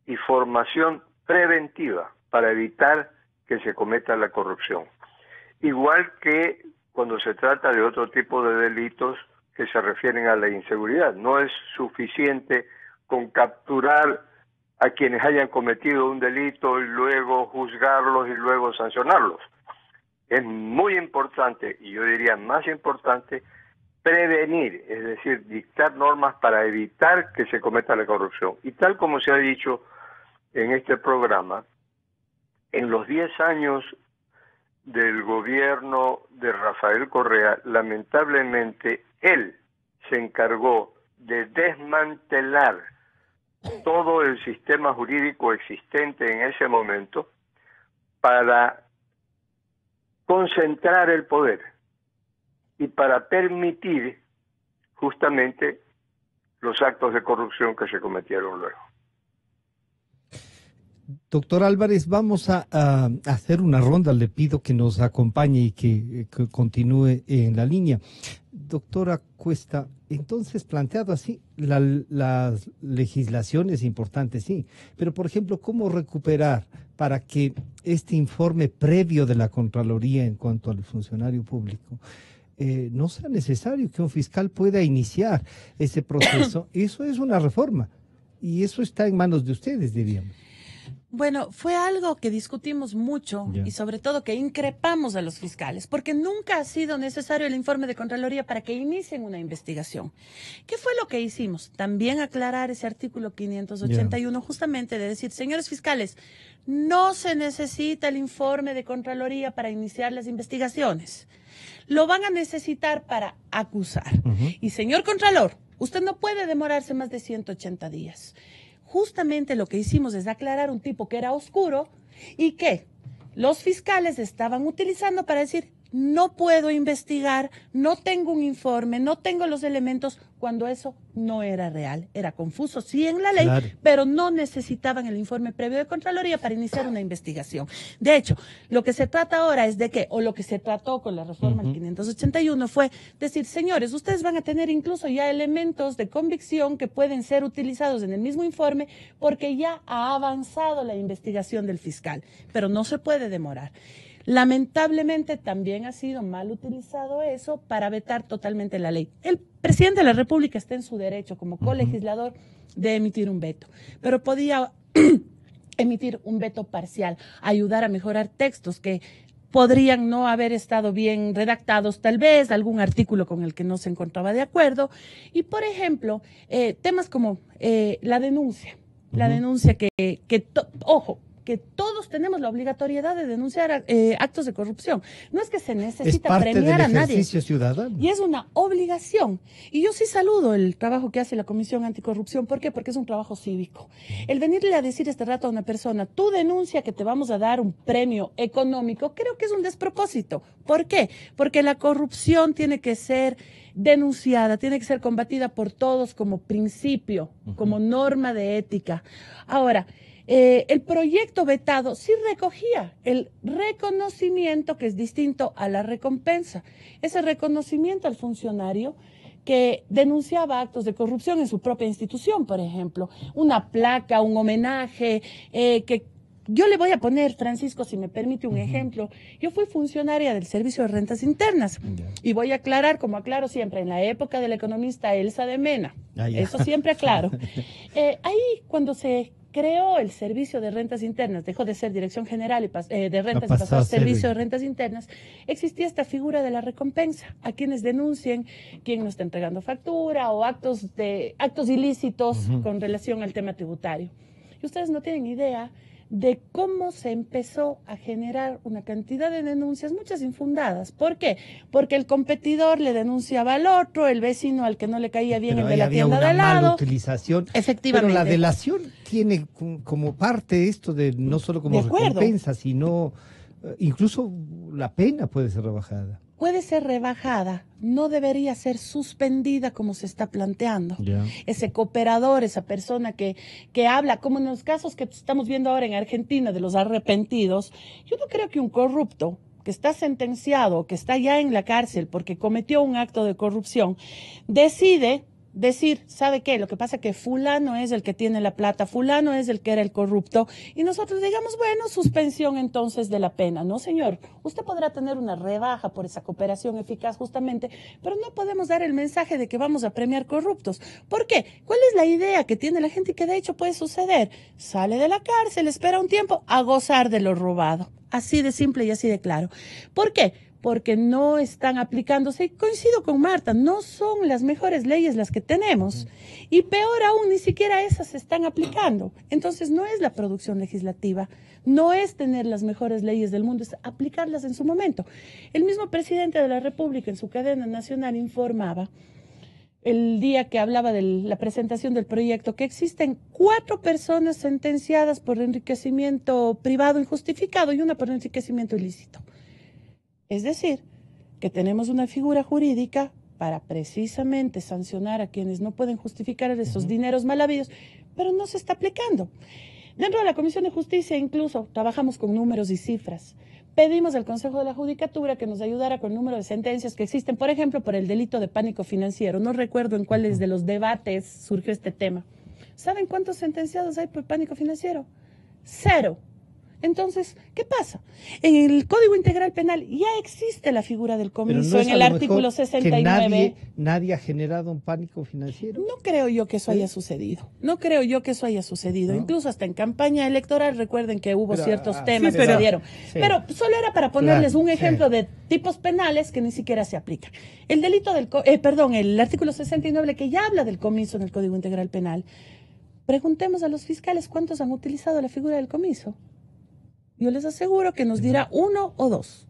y formación preventiva para evitar que se cometa la corrupción. Igual que cuando se trata de otro tipo de delitos que se refieren a la inseguridad. No es suficiente con capturar a quienes hayan cometido un delito y luego juzgarlos y luego sancionarlos. Es muy importante, y yo diría más importante, prevenir, es decir, dictar normas para evitar que se cometa la corrupción. Y tal como se ha dicho en este programa, en los 10 años del gobierno de Rafael Correa, lamentablemente él se encargó de desmantelar todo el sistema jurídico existente en ese momento para concentrar el poder y para permitir justamente los actos de corrupción que se cometieron luego. Doctor Álvarez, vamos a hacer una ronda. Le pido que nos acompañe y que continúe en la línea. Doctora Cuesta, entonces planteado así, la legislación es importante, sí, pero por ejemplo, ¿cómo recuperar para que este informe previo de la Contraloría en cuanto al funcionario público no sea necesario que un fiscal pueda iniciar ese proceso? Eso es una reforma y eso está en manos de ustedes, diríamos. Bueno, fue algo que discutimos mucho y sobre todo que increpamos a los fiscales, porque nunca ha sido necesario el informe de Contraloría para que inicien una investigación. ¿Qué fue lo que hicimos? También aclarar ese artículo 581, justamente de decir, señores fiscales, no se necesita el informe de Contraloría para iniciar las investigaciones. Lo van a necesitar para acusar. Y señor Contralor, usted no puede demorarse más de 180 días. Justamente lo que hicimos es aclarar un tipo que era oscuro y que los fiscales estaban utilizando para decir, no puedo investigar, no tengo un informe, no tengo los elementos, cuando eso no era real. Era confuso, sí, en la ley, claro, pero no necesitaban el informe previo de Contraloría para iniciar una investigación. De hecho, lo que se trata ahora es de que, o lo que se trató con la reforma del 581 fue decir, señores, ustedes van a tener incluso ya elementos de convicción que pueden ser utilizados en el mismo informe porque ya ha avanzado la investigación del fiscal, pero no se puede demorar. Lamentablemente también ha sido mal utilizado eso para vetar totalmente la ley. El presidente de la República está en su derecho como colegislador de emitir un veto, pero podía emitir un veto parcial, ayudar a mejorar textos que podrían no haber estado bien redactados, tal vez, algún artículo con el que no se encontraba de acuerdo. Y, por ejemplo, temas como la denuncia. La denuncia ojo, que todos tenemos la obligatoriedad de denunciar actos de corrupción. No es que se necesita premiar a nadie. Ciudadano. Y es una obligación. Y yo sí saludo el trabajo que hace la Comisión Anticorrupción. ¿Por qué? Porque es un trabajo cívico. El venirle a decir este rato a una persona, tú denuncia que te vamos a dar un premio económico, creo que es un despropósito. ¿Por qué? Porque la corrupción tiene que ser denunciada, tiene que ser combatida por todos como principio, como norma de ética. Ahora, el proyecto vetado sí recogía el reconocimiento, que es distinto a la recompensa. Ese reconocimiento al funcionario que denunciaba actos de corrupción en su propia institución, por ejemplo. Una placa, un homenaje, que yo le voy a poner, Francisco, si me permite un ejemplo. Yo fui funcionaria del Servicio de Rentas Internas y voy a aclarar, como aclaro siempre, en la época del economista Elsa de Mena. Eso siempre aclaro. Ahí, cuando se creó el Servicio de Rentas Internas, dejó de ser Dirección General de Rentas y pasó a Servicio de Rentas Internas, existía esta figura de la recompensa a quienes denuncien quién no está entregando factura o actos ilícitos con relación al tema tributario. Y ustedes no tienen idea de cómo se empezó a generar una cantidad de denuncias, muchas infundadas. ¿Por qué? Porque el competidor le denunciaba al otro, el vecino al que no le caía bien, el de la tienda de al lado. Mala utilización. Efectivamente. Pero la delación tiene como parte esto de no solo como recompensa, sino incluso la pena puede ser rebajada. Puede ser rebajada, no debería ser suspendida como se está planteando. Ese cooperador, esa persona que habla, como en los casos que estamos viendo ahora en Argentina de los arrepentidos, yo no creo que un corrupto que está sentenciado, que está ya en la cárcel porque cometió un acto de corrupción, decide decir, ¿sabe qué? Lo que pasa es que fulano es el que tiene la plata, fulano es el que era el corrupto, y nosotros digamos, bueno, suspensión entonces de la pena. No, señor, usted podrá tener una rebaja por esa cooperación eficaz justamente, pero no podemos dar el mensaje de que vamos a premiar corruptos. ¿Por qué? ¿Cuál es la idea que tiene la gente y que de hecho puede suceder? Sale de la cárcel, espera un tiempo a gozar de lo robado. Así de simple y así de claro. ¿Por qué? Porque no están aplicándose, y coincido con Marta, no son las mejores leyes las que tenemos, y peor aún, ni siquiera esas se están aplicando. Entonces no es la producción legislativa, no es tener las mejores leyes del mundo, es aplicarlas en su momento. El mismo presidente de la República en su cadena nacional informaba, el día que hablaba de la presentación del proyecto, que existen 4 personas sentenciadas por enriquecimiento privado injustificado y una por enriquecimiento ilícito. Es decir, que tenemos una figura jurídica para precisamente sancionar a quienes no pueden justificar esos dineros mal habidos, pero no se está aplicando. Dentro de la Comisión de Justicia incluso trabajamos con números y cifras. Pedimos al Consejo de la Judicatura que nos ayudara con el número de sentencias que existen, por ejemplo, por el delito de pánico financiero. No recuerdo en cuáles de los debates surgió este tema. ¿Saben cuántos sentenciados hay por pánico financiero? 0. Entonces, ¿qué pasa? En el Código Integral Penal ya existe la figura del comiso en el artículo 69. Nadie ha generado un pánico financiero. No creo yo que eso haya sucedido. No creo yo que eso haya sucedido. ¿No? Incluso hasta en campaña electoral, recuerden que hubo ciertos temas que se dieron. Pero solo era para ponerles un ejemplo de tipos penales que ni siquiera se aplican. El delito el artículo 69 que ya habla del comiso en el Código Integral Penal. Preguntemos a los fiscales cuántos han utilizado la figura del comiso. Yo les aseguro que nos dirá 1 o 2.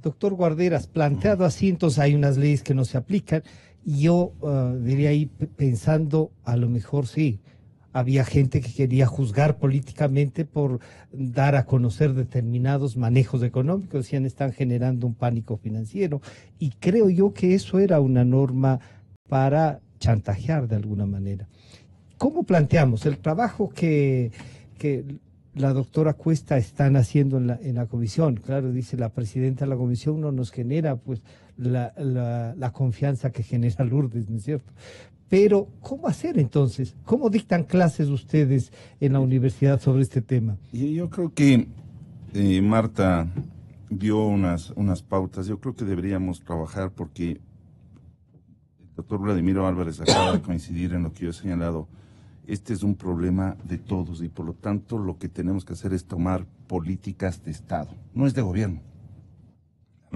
Doctor Guarderas, planteado así, entonces hay unas leyes que no se aplican. Y yo diría ahí, pensando, a lo mejor sí, había gente que quería juzgar políticamente por dar a conocer determinados manejos económicos, decían, están generando un pánico financiero. Y creo yo que eso era una norma para chantajear de alguna manera. ¿Cómo planteamos el trabajo que la doctora Cuesta están haciendo en la comisión? Claro, dice la presidenta de la comisión, no nos genera pues la confianza que genera Lourdes, ¿no es cierto? Pero, ¿cómo hacer entonces? ¿Cómo dictan clases ustedes en la universidad sobre este tema? Yo creo que Marta dio unas pautas. Yo creo que deberíamos trabajar porque el doctor Vladimiro Álvarez acaba de coincidir en lo que yo he señalado. Este es un problema de todos y por lo tanto lo que tenemos que hacer es tomar políticas de Estado. No es de gobierno,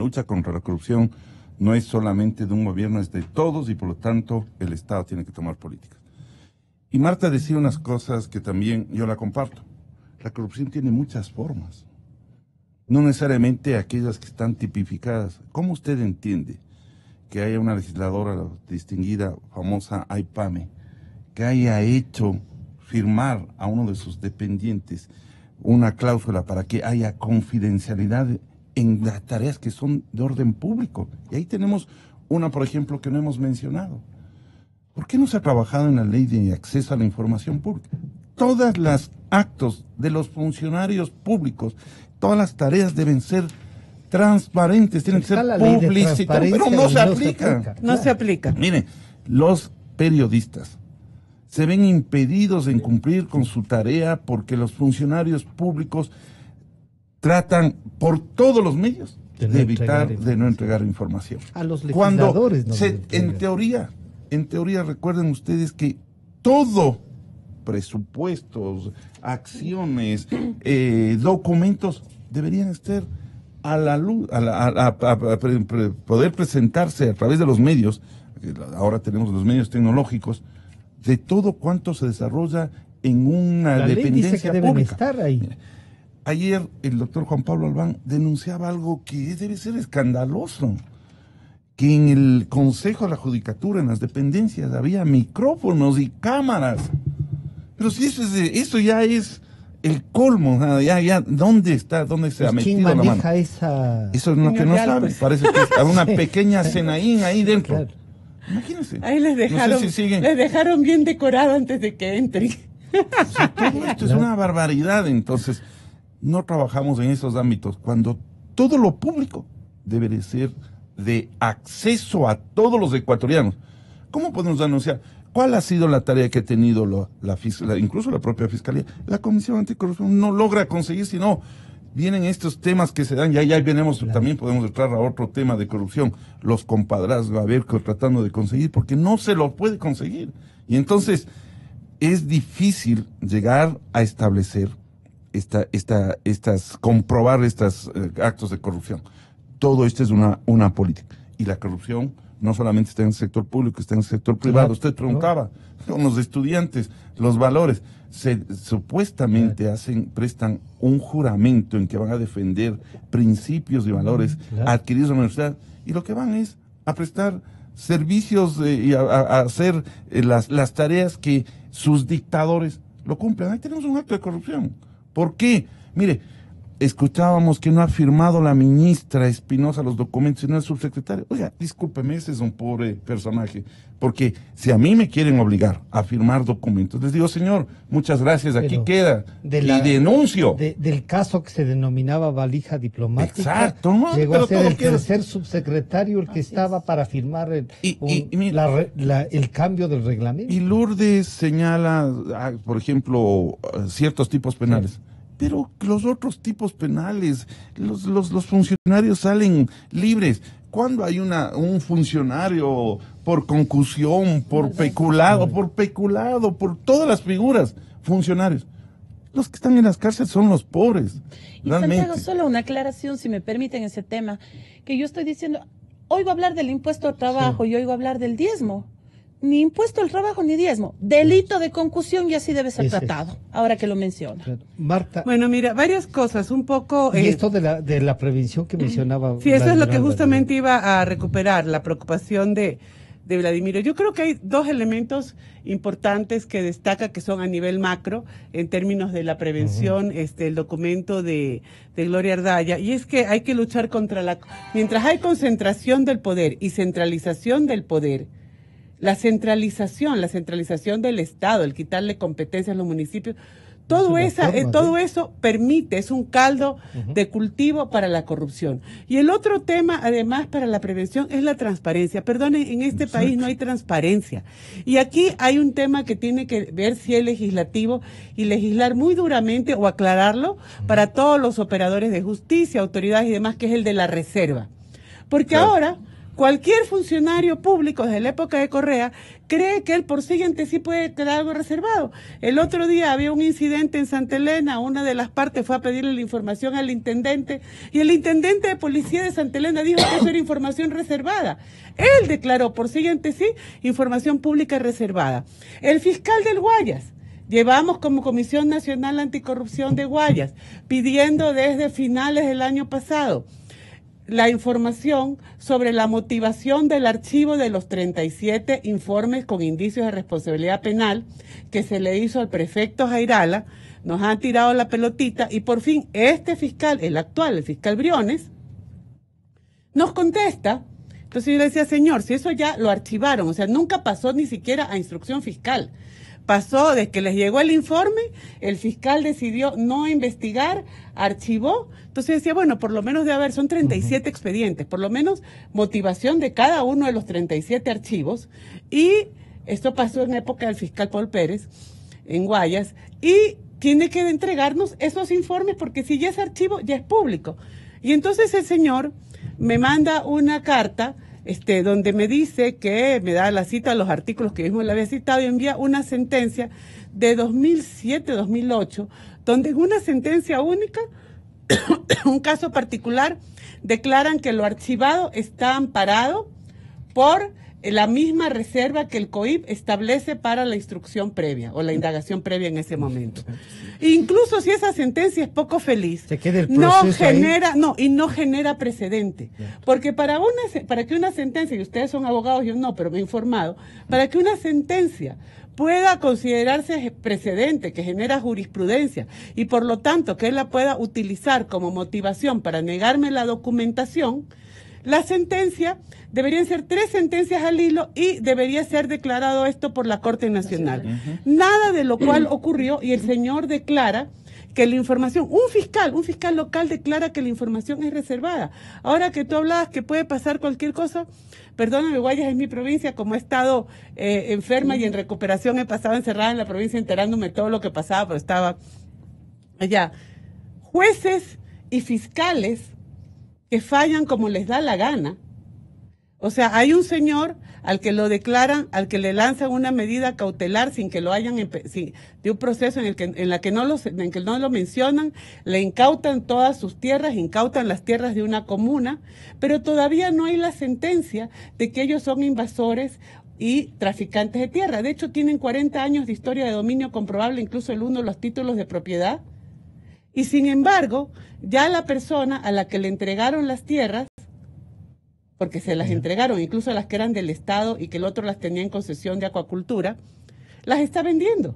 La lucha contra la corrupción no es solamente de un gobierno, es de todos y por lo tanto el Estado tiene que tomar políticas. Y Marta decía unas cosas que también yo la comparto. La corrupción tiene muchas formas, no necesariamente aquellas que están tipificadas. ¿Cómo usted entiende que haya una legisladora distinguida, famosa Aipame, que haya hecho firmar a uno de sus dependientes una cláusula para que haya confidencialidad en las tareas que son de orden público? Y ahí tenemos una, por ejemplo, que no hemos mencionado. ¿Por qué no se ha trabajado en la ley de acceso a la información pública? Todos los actos de los funcionarios públicos, todas las tareas deben ser transparentes, tienen que ser publicitarias, pero no se aplica. No se aplica. Miren, los periodistas se ven impedidos en cumplir con su tarea porque los funcionarios públicos tratan por todos los medios de evitar, de no entregar información. A los legisladores. En teoría, recuerden ustedes que todo, presupuestos, acciones, documentos, deberían estar a la luz, poder presentarse a través de los medios. Ahora tenemos los medios tecnológicos, de todo cuanto se desarrolla en una dependencia dice que deben pública. Estar ahí. Mira, ayer el doctor Juan Pablo Albán denunciaba algo que debe ser escandaloso, que en el Consejo de la Judicatura, en las dependencias, había micrófonos y cámaras. Pero si eso ya es el colmo, ya, ¿dónde se ha metido la mano? Eso es lo que no sabe, pues. parece que es una pequeña cenaín ahí dentro. Claro. Imagínense. Ahí les dejaron bien decorado antes de que entren. Todo esto es una barbaridad. Entonces, no trabajamos en esos ámbitos cuando todo lo público debe ser de acceso a todos los ecuatorianos. ¿Cómo podemos anunciar? ¿Cuál ha sido la tarea que ha tenido incluso la propia Fiscalía? La Comisión Anticorrupción no logra conseguir, sino vienen estos temas que se dan, ya venimos, claro. También podemos entrar a otro tema de corrupción, los compadrazgos, a ver, tratando de conseguir, porque no se lo puede conseguir. Y entonces es difícil llegar a establecer comprobar estos actos de corrupción. Todo esto es una política. Y la corrupción no solamente está en el sector público, está en el sector privado. Claro. Usted preguntaba, con los estudiantes, los valores. Supuestamente prestan un juramento en que van a defender principios y valores adquiridos en la universidad, y lo que van es a prestar servicios y a hacer las tareas que sus dictadores lo cumplen. Ahí tenemos un acto de corrupción. ¿Por qué? Mire, escuchábamos que no ha firmado la ministra Espinosa los documentos, sino el subsecretario. Oiga, discúlpeme, ese es un pobre personaje, porque si a mí me quieren obligar a firmar documentos, les digo, señor, muchas gracias, aquí queda, y denuncio. Del caso que se denominaba valija diplomática. Exacto, ¿no? Llegó a ser el tercer subsecretario el que estaba para firmar el cambio del reglamento. Y Lourdes señala, por ejemplo, ciertos tipos penales. Sí. Pero los otros tipos penales, los funcionarios salen libres. ¿Cuándo hay un funcionario por concusión, por peculado, por todas las figuras, funcionarios? Los que están en las cárceles son los pobres. Y realmente. Santiago, solo una aclaración, si me permiten, ese tema, que yo estoy diciendo, oigo hablar del impuesto al trabajo y oigo hablar del diezmo. Ni impuesto al trabajo ni diezmo, delito de concusión, y así debe ser tratado, ahora que lo menciona. Marta. Bueno, mira, varias cosas, un poco... Y esto de la prevención que mencionaba. Sí, eso es lo que justamente iba a recuperar, la preocupación de Vladimiro. Yo creo que hay dos elementos importantes que destaca, que son a nivel macro, en términos de la prevención, el documento de Gloria Ardaya, y es que hay que luchar contra mientras hay concentración del poder y centralización del poder, la centralización del Estado, el quitarle competencias a los municipios, todo eso permite, es un caldo de cultivo para la corrupción. Y el otro tema, además, para la prevención es la transparencia. Perdonen, en este país no hay transparencia. Y aquí hay un tema que tiene que ver si es legislativo y legislar muy duramente o aclararlo para todos los operadores de justicia, autoridades y demás, que es el de la reserva. Porque ahora, cualquier funcionario público desde la época de Correa cree que él por siguiente sí puede quedar algo reservado. El otro día había un incidente en Santa Elena, una de las partes fue a pedirle la información al intendente y el intendente de policía de Santa Elena dijo que eso era información reservada. Él declaró por siguiente sí, información pública reservada. El fiscal del Guayas, llevamos como Comisión Nacional Anticorrupción de Guayas, pidiendo desde finales del año pasado la información sobre la motivación del archivo de los 37 informes con indicios de responsabilidad penal que se le hizo al prefecto Jairala. Nos han tirado la pelotita y por fin este fiscal, el actual, el fiscal Briones, nos contesta. Entonces yo le decía, señor, si eso ya lo archivaron, o sea, nunca pasó ni siquiera a instrucción fiscal. Pasó de que les llegó el informe, el fiscal decidió no investigar, archivó. Entonces decía, bueno, por lo menos debe haber, son 37 expedientes, por lo menos motivación de cada uno de los 37 archivos. Y esto pasó en época del fiscal Paul Pérez, en Guayas, y tiene que entregarnos esos informes porque si ya es archivo, ya es público. Y entonces el señor me manda una carta donde me dice que me da la cita a los artículos que mismo le había citado y envía una sentencia de 2007-2008, donde en una sentencia única, un caso particular, declaran que lo archivado está amparado por la misma reserva que el COIP establece para la instrucción previa o la indagación previa en ese momento. Incluso si esa sentencia es poco feliz, no genera precedente. Porque para que una sentencia, y ustedes son abogados, yo no, pero me he informado, para que una sentencia pueda considerarse precedente, que genera jurisprudencia, y por lo tanto que él la pueda utilizar como motivación para negarme la documentación, la sentencia deberían ser 3 sentencias al hilo y debería ser declarado esto por la Corte Nacional. Nada de lo cual ocurrió y el señor declara que la información, un fiscal local declara que la información es reservada. Ahora que tú hablabas que puede pasar cualquier cosa, perdóname, Guayas es mi provincia, como he estado enferma y en recuperación, he pasado encerrada en la provincia enterándome de todo lo que pasaba, pero estaba allá. Jueces y fiscales que fallan como les da la gana. O sea, hay un señor al que lo declaran, al que le lanzan una medida cautelar sin que lo hayan, de un proceso en el que no lo mencionan, le incautan todas sus tierras, incautan las tierras de una comuna, pero todavía no hay la sentencia de que ellos son invasores y traficantes de tierra. De hecho, tienen 40 años de historia de dominio comprobable, incluso el uno de los títulos de propiedad. Y sin embargo, ya la persona a la que le entregaron las tierras, porque se las entregaron, incluso las que eran del Estado y que el otro las tenía en concesión de acuacultura, las está vendiendo.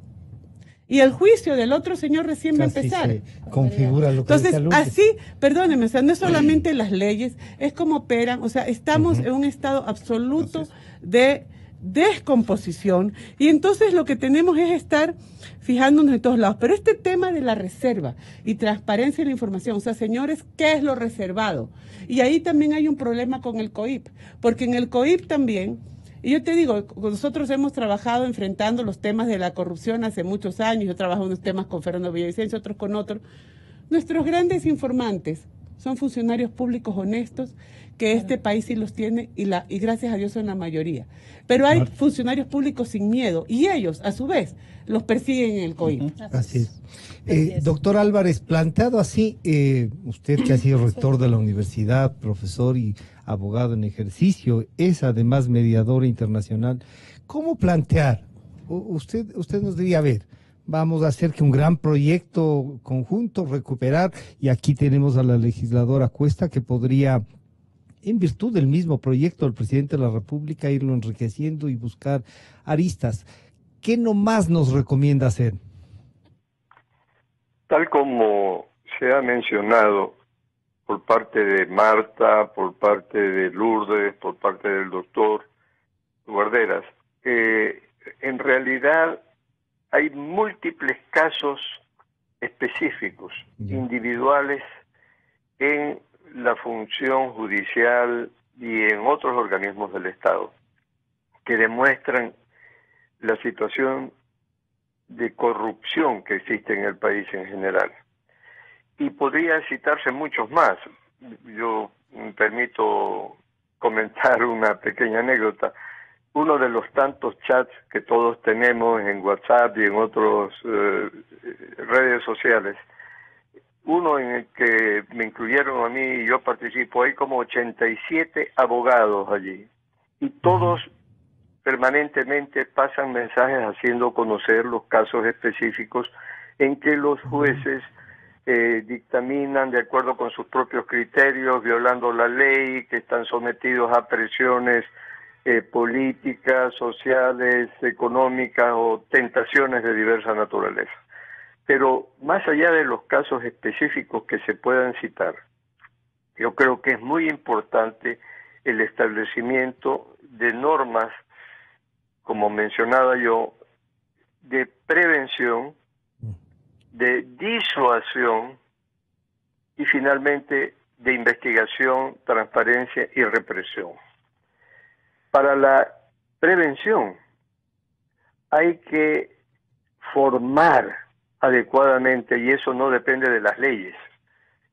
Y el juicio del otro señor recién va a empezar. Configura lo que entonces, así, perdónenme, o sea, no es solamente las leyes, es como operan, o sea, estamos en un estado absoluto de descomposición y entonces lo que tenemos es estar fijándonos en todos lados. Pero este tema de la reserva y transparencia de la información, o sea, señores, ¿qué es lo reservado? Y ahí también hay un problema con el COIP, porque en el COIP también, y yo te digo, nosotros hemos trabajado enfrentando los temas de la corrupción hace muchos años, yo trabajo unos temas con Fernando Villavicencio, otros con otros. Nuestros grandes informantes son funcionarios públicos honestos, que este país sí los tiene y gracias a Dios son la mayoría. Pero hay funcionarios públicos sin miedo y ellos, a su vez, los persiguen en el COIP. Así es. Doctor Álvarez, planteado así, usted que ha sido rector de la universidad, profesor y abogado en ejercicio, es además mediador internacional, ¿cómo plantear? Usted nos diría, a ver, vamos a hacer que un gran proyecto conjunto, recuperar, y aquí tenemos a la legisladora Cuesta que podría, en virtud del mismo proyecto del presidente de la República, irlo enriqueciendo y buscar aristas. ¿Qué nomás nos recomienda hacer? Tal como se ha mencionado por parte de Marta, por parte de Lourdes, por parte del doctor Guarderas, en realidad hay múltiples casos específicos, individuales, en la función judicial y en otros organismos del Estado, que demuestran la situación de corrupción que existe en el país en general. Y podría citarse muchos más. Yo me permito comentar una pequeña anécdota. Uno de los tantos chats que todos tenemos en WhatsApp y en otras redes sociales, uno en el que me incluyeron a mí y yo participo, hay como 87 abogados allí, y todos permanentemente pasan mensajes haciendo conocer los casos específicos en que los jueces dictaminan de acuerdo con sus propios criterios, violando la ley, que están sometidos a presiones políticas, sociales, económicas o tentaciones de diversa naturaleza. Pero más allá de los casos específicos que se puedan citar, yo creo que es muy importante el establecimiento de normas, como mencionaba yo, de prevención, de disuasión y finalmente de investigación, transparencia y represión. Para la prevención hay que formar adecuadamente, y eso no depende de las leyes,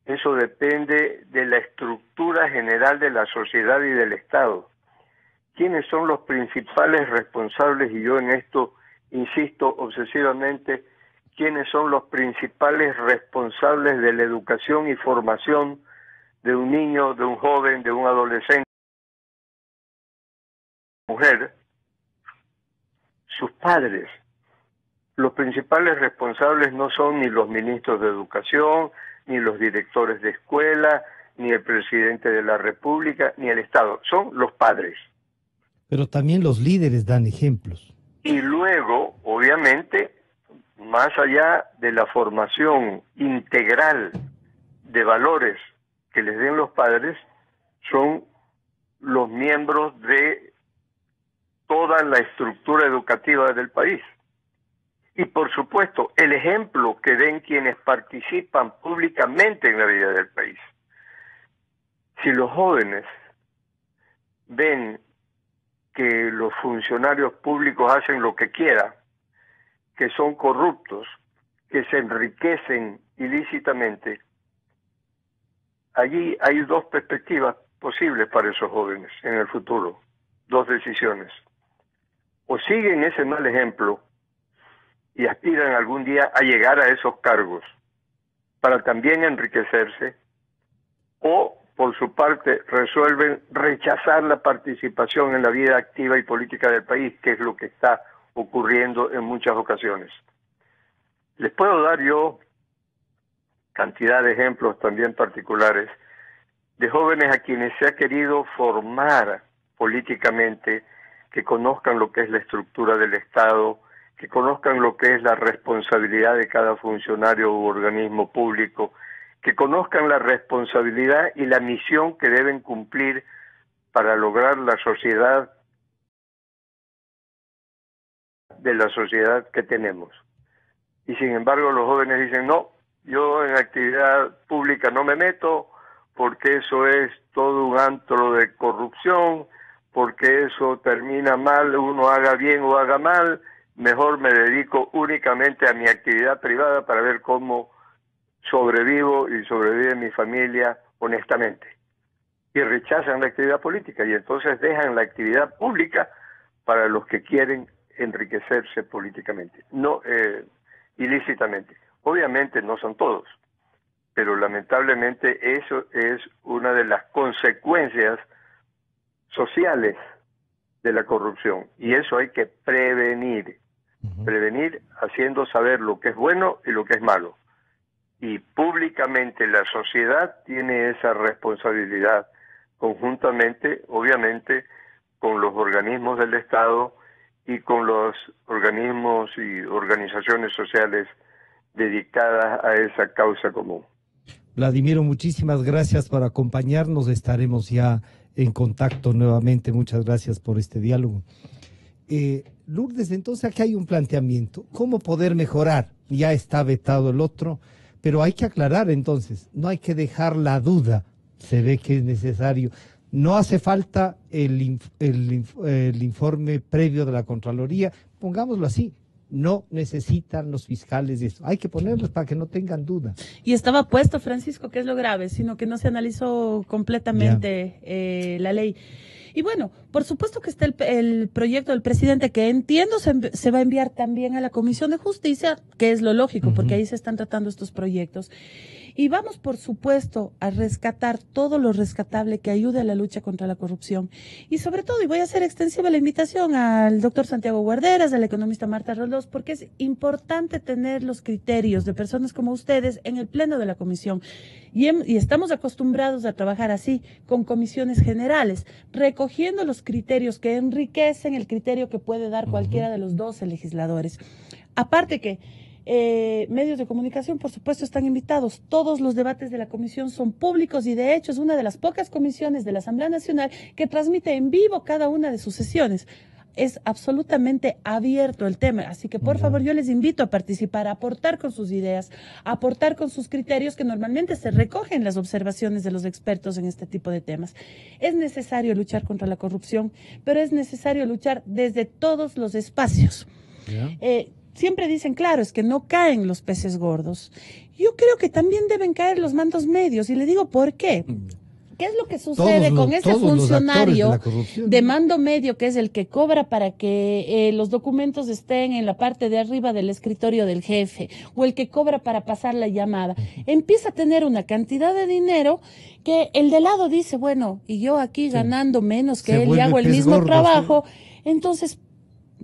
eso depende de la estructura general de la sociedad y del Estado. ¿Quiénes son los principales responsables? Y yo en esto insisto obsesivamente, ¿quiénes son los principales responsables de la educación y formación de un niño, de un joven, de un adolescente, mujer? Sus padres. Los principales responsables no son ni los ministros de educación, ni los directores de escuela, ni el presidente de la República, ni el Estado, son los padres. Pero también los líderes dan ejemplos. Y luego, obviamente, más allá de la formación integral de valores que les den los padres, son los miembros de toda la estructura educativa del país. Y por supuesto, el ejemplo que den quienes participan públicamente en la vida del país. Si los jóvenes ven que los funcionarios públicos hacen lo que quieran, que son corruptos, que se enriquecen ilícitamente, allí hay dos perspectivas posibles para esos jóvenes en el futuro, dos decisiones. O siguen ese mal ejemplo y aspiran algún día a llegar a esos cargos para también enriquecerse, o por su parte resuelven rechazar la participación en la vida activa y política del país, que es lo que está ocurriendo en muchas ocasiones. Les puedo dar yo cantidad de ejemplos también particulares de jóvenes a quienes se ha querido formar políticamente, que conozcan lo que es la estructura del Estado, que conozcan lo que es la responsabilidad de cada funcionario u organismo público, que conozcan la responsabilidad y la misión que deben cumplir para lograr la sociedad que tenemos. Y sin embargo los jóvenes dicen, no, yo en actividad pública no me meto, porque eso es todo un antro de corrupción, porque eso termina mal, uno haga bien o haga mal, mejor me dedico únicamente a mi actividad privada para ver cómo sobrevivo y sobrevive mi familia honestamente. Y rechazan la actividad política y entonces dejan la actividad pública para los que quieren enriquecerse políticamente, no ilícitamente. Obviamente no son todos, pero lamentablemente eso es una de las consecuencias sociales de la corrupción, y eso hay que prevenir, prevenir haciendo saber lo que es bueno y lo que es malo, y públicamente la sociedad tiene esa responsabilidad, conjuntamente, obviamente, con los organismos del Estado y con los organismos y organizaciones sociales dedicadas a esa causa común. Vladimiro, muchísimas gracias por acompañarnos, estaremos ya en contacto nuevamente, muchas gracias por este diálogo. Lourdes, entonces aquí hay un planteamiento, ¿cómo poder mejorar? Ya está vetado el otro, pero hay que aclarar entonces, no hay que dejar la duda, se ve que es necesario. No hace falta el informe previo de la Contraloría, pongámoslo así, No necesitan los fiscales de esto. Hay que ponerlos para que no tengan duda. Y estaba puesto, Francisco, que es lo grave, sino que no se analizó completamente la ley. Y bueno, por supuesto que está el proyecto del presidente, que entiendo se va a enviar también a la Comisión de Justicia, que es lo lógico, porque ahí se están tratando estos proyectos. Y vamos, por supuesto, a rescatar todo lo rescatable que ayude a la lucha contra la corrupción. Y sobre todo, y voy a hacer extensiva la invitación al doctor Santiago Guarderas, a la economista Marta Roldós, porque es importante tener los criterios de personas como ustedes en el pleno de la comisión. Y estamos acostumbrados a trabajar así, con comisiones generales, recogiendo los criterios que enriquecen el criterio que puede dar cualquiera de los 12 legisladores. Aparte que medios de comunicación, por supuesto, están invitados. Todos los debates de la comisión son públicos y, de hecho, es una de las pocas comisiones de la Asamblea Nacional que transmite en vivo cada una de sus sesiones. Es absolutamente abierto el tema, así que por favor yo les invito a participar, a aportar con sus ideas, a aportar con sus criterios que normalmente se recogen en las observaciones de los expertos en este tipo de temas. Es necesario luchar contra la corrupción, pero es necesario luchar desde todos los espacios. Siempre dicen, claro, es que no caen los peces gordos. Yo creo que también deben caer los mandos medios, y le digo por qué. ¿Qué es lo que sucede con ese funcionario de mando medio, que es el que cobra para que los documentos estén en la parte de arriba del escritorio del jefe, o el que cobra para pasar la llamada? Empieza a tener una cantidad de dinero que el de lado dice, bueno, y yo aquí ganando menos que él y hago el mismo trabajo. Entonces,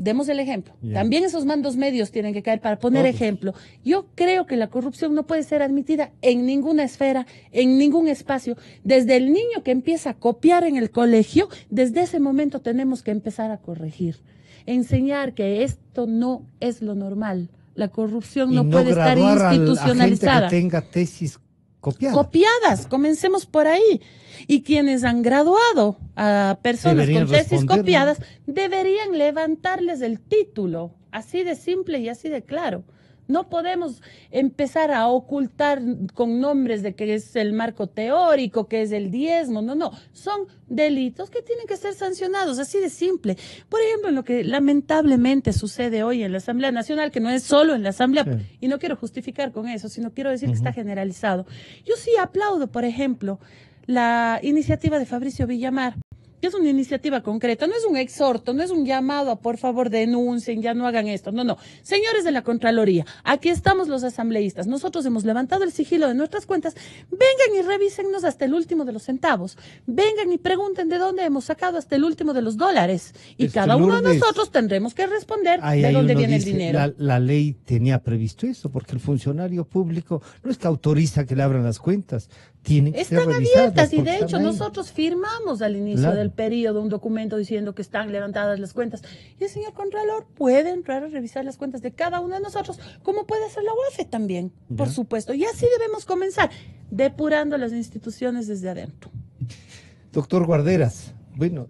demos el ejemplo. También esos mandos medios tienen que caer para poner ejemplo. Yo creo que la corrupción no puede ser admitida en ninguna esfera, en ningún espacio. Desde el niño que empieza a copiar en el colegio, desde ese momento tenemos que empezar a corregir. Enseñar que esto no es lo normal. La corrupción no puede estar institucionalizada. A gente que tenga tesis copiadas, comencemos por ahí. Y quienes han graduado a personas con tesis copiadas, deberían levantarles el título, así de simple y así de claro. No podemos empezar a ocultar con nombres de que es el marco teórico, que es el diezmo. No, son delitos que tienen que ser sancionados, así de simple. Por ejemplo, en lo que lamentablemente sucede hoy en la Asamblea Nacional, que no es solo en la Asamblea, y no quiero justificar con eso, sino quiero decir que está generalizado. Yo sí aplaudo, por ejemplo, la iniciativa de Fabricio Villamar, que es una iniciativa concreta, no es un exhorto, no es un llamado a por favor denuncien, ya no hagan esto, no. Señores de la Contraloría, aquí estamos los asambleístas, nosotros hemos levantado el sigilo de nuestras cuentas, vengan y revísennos hasta el último de los centavos, vengan y pregunten de dónde hemos sacado hasta el último de los dólares, y cada uno de nosotros tendremos que responder de dónde viene el dinero. La ley tenía previsto eso, porque el funcionario público no es que autoriza que le abran las cuentas, tienen que ser revisadas. Están abiertas, y de hecho nosotros firmamos al inicio del periodo un documento diciendo que están levantadas las cuentas, y el señor Contralor puede entrar a revisar las cuentas de cada uno de nosotros, como puede hacer la UAFE también, por supuesto, y así debemos comenzar, depurando las instituciones desde adentro. Doctor Guarderas, bueno,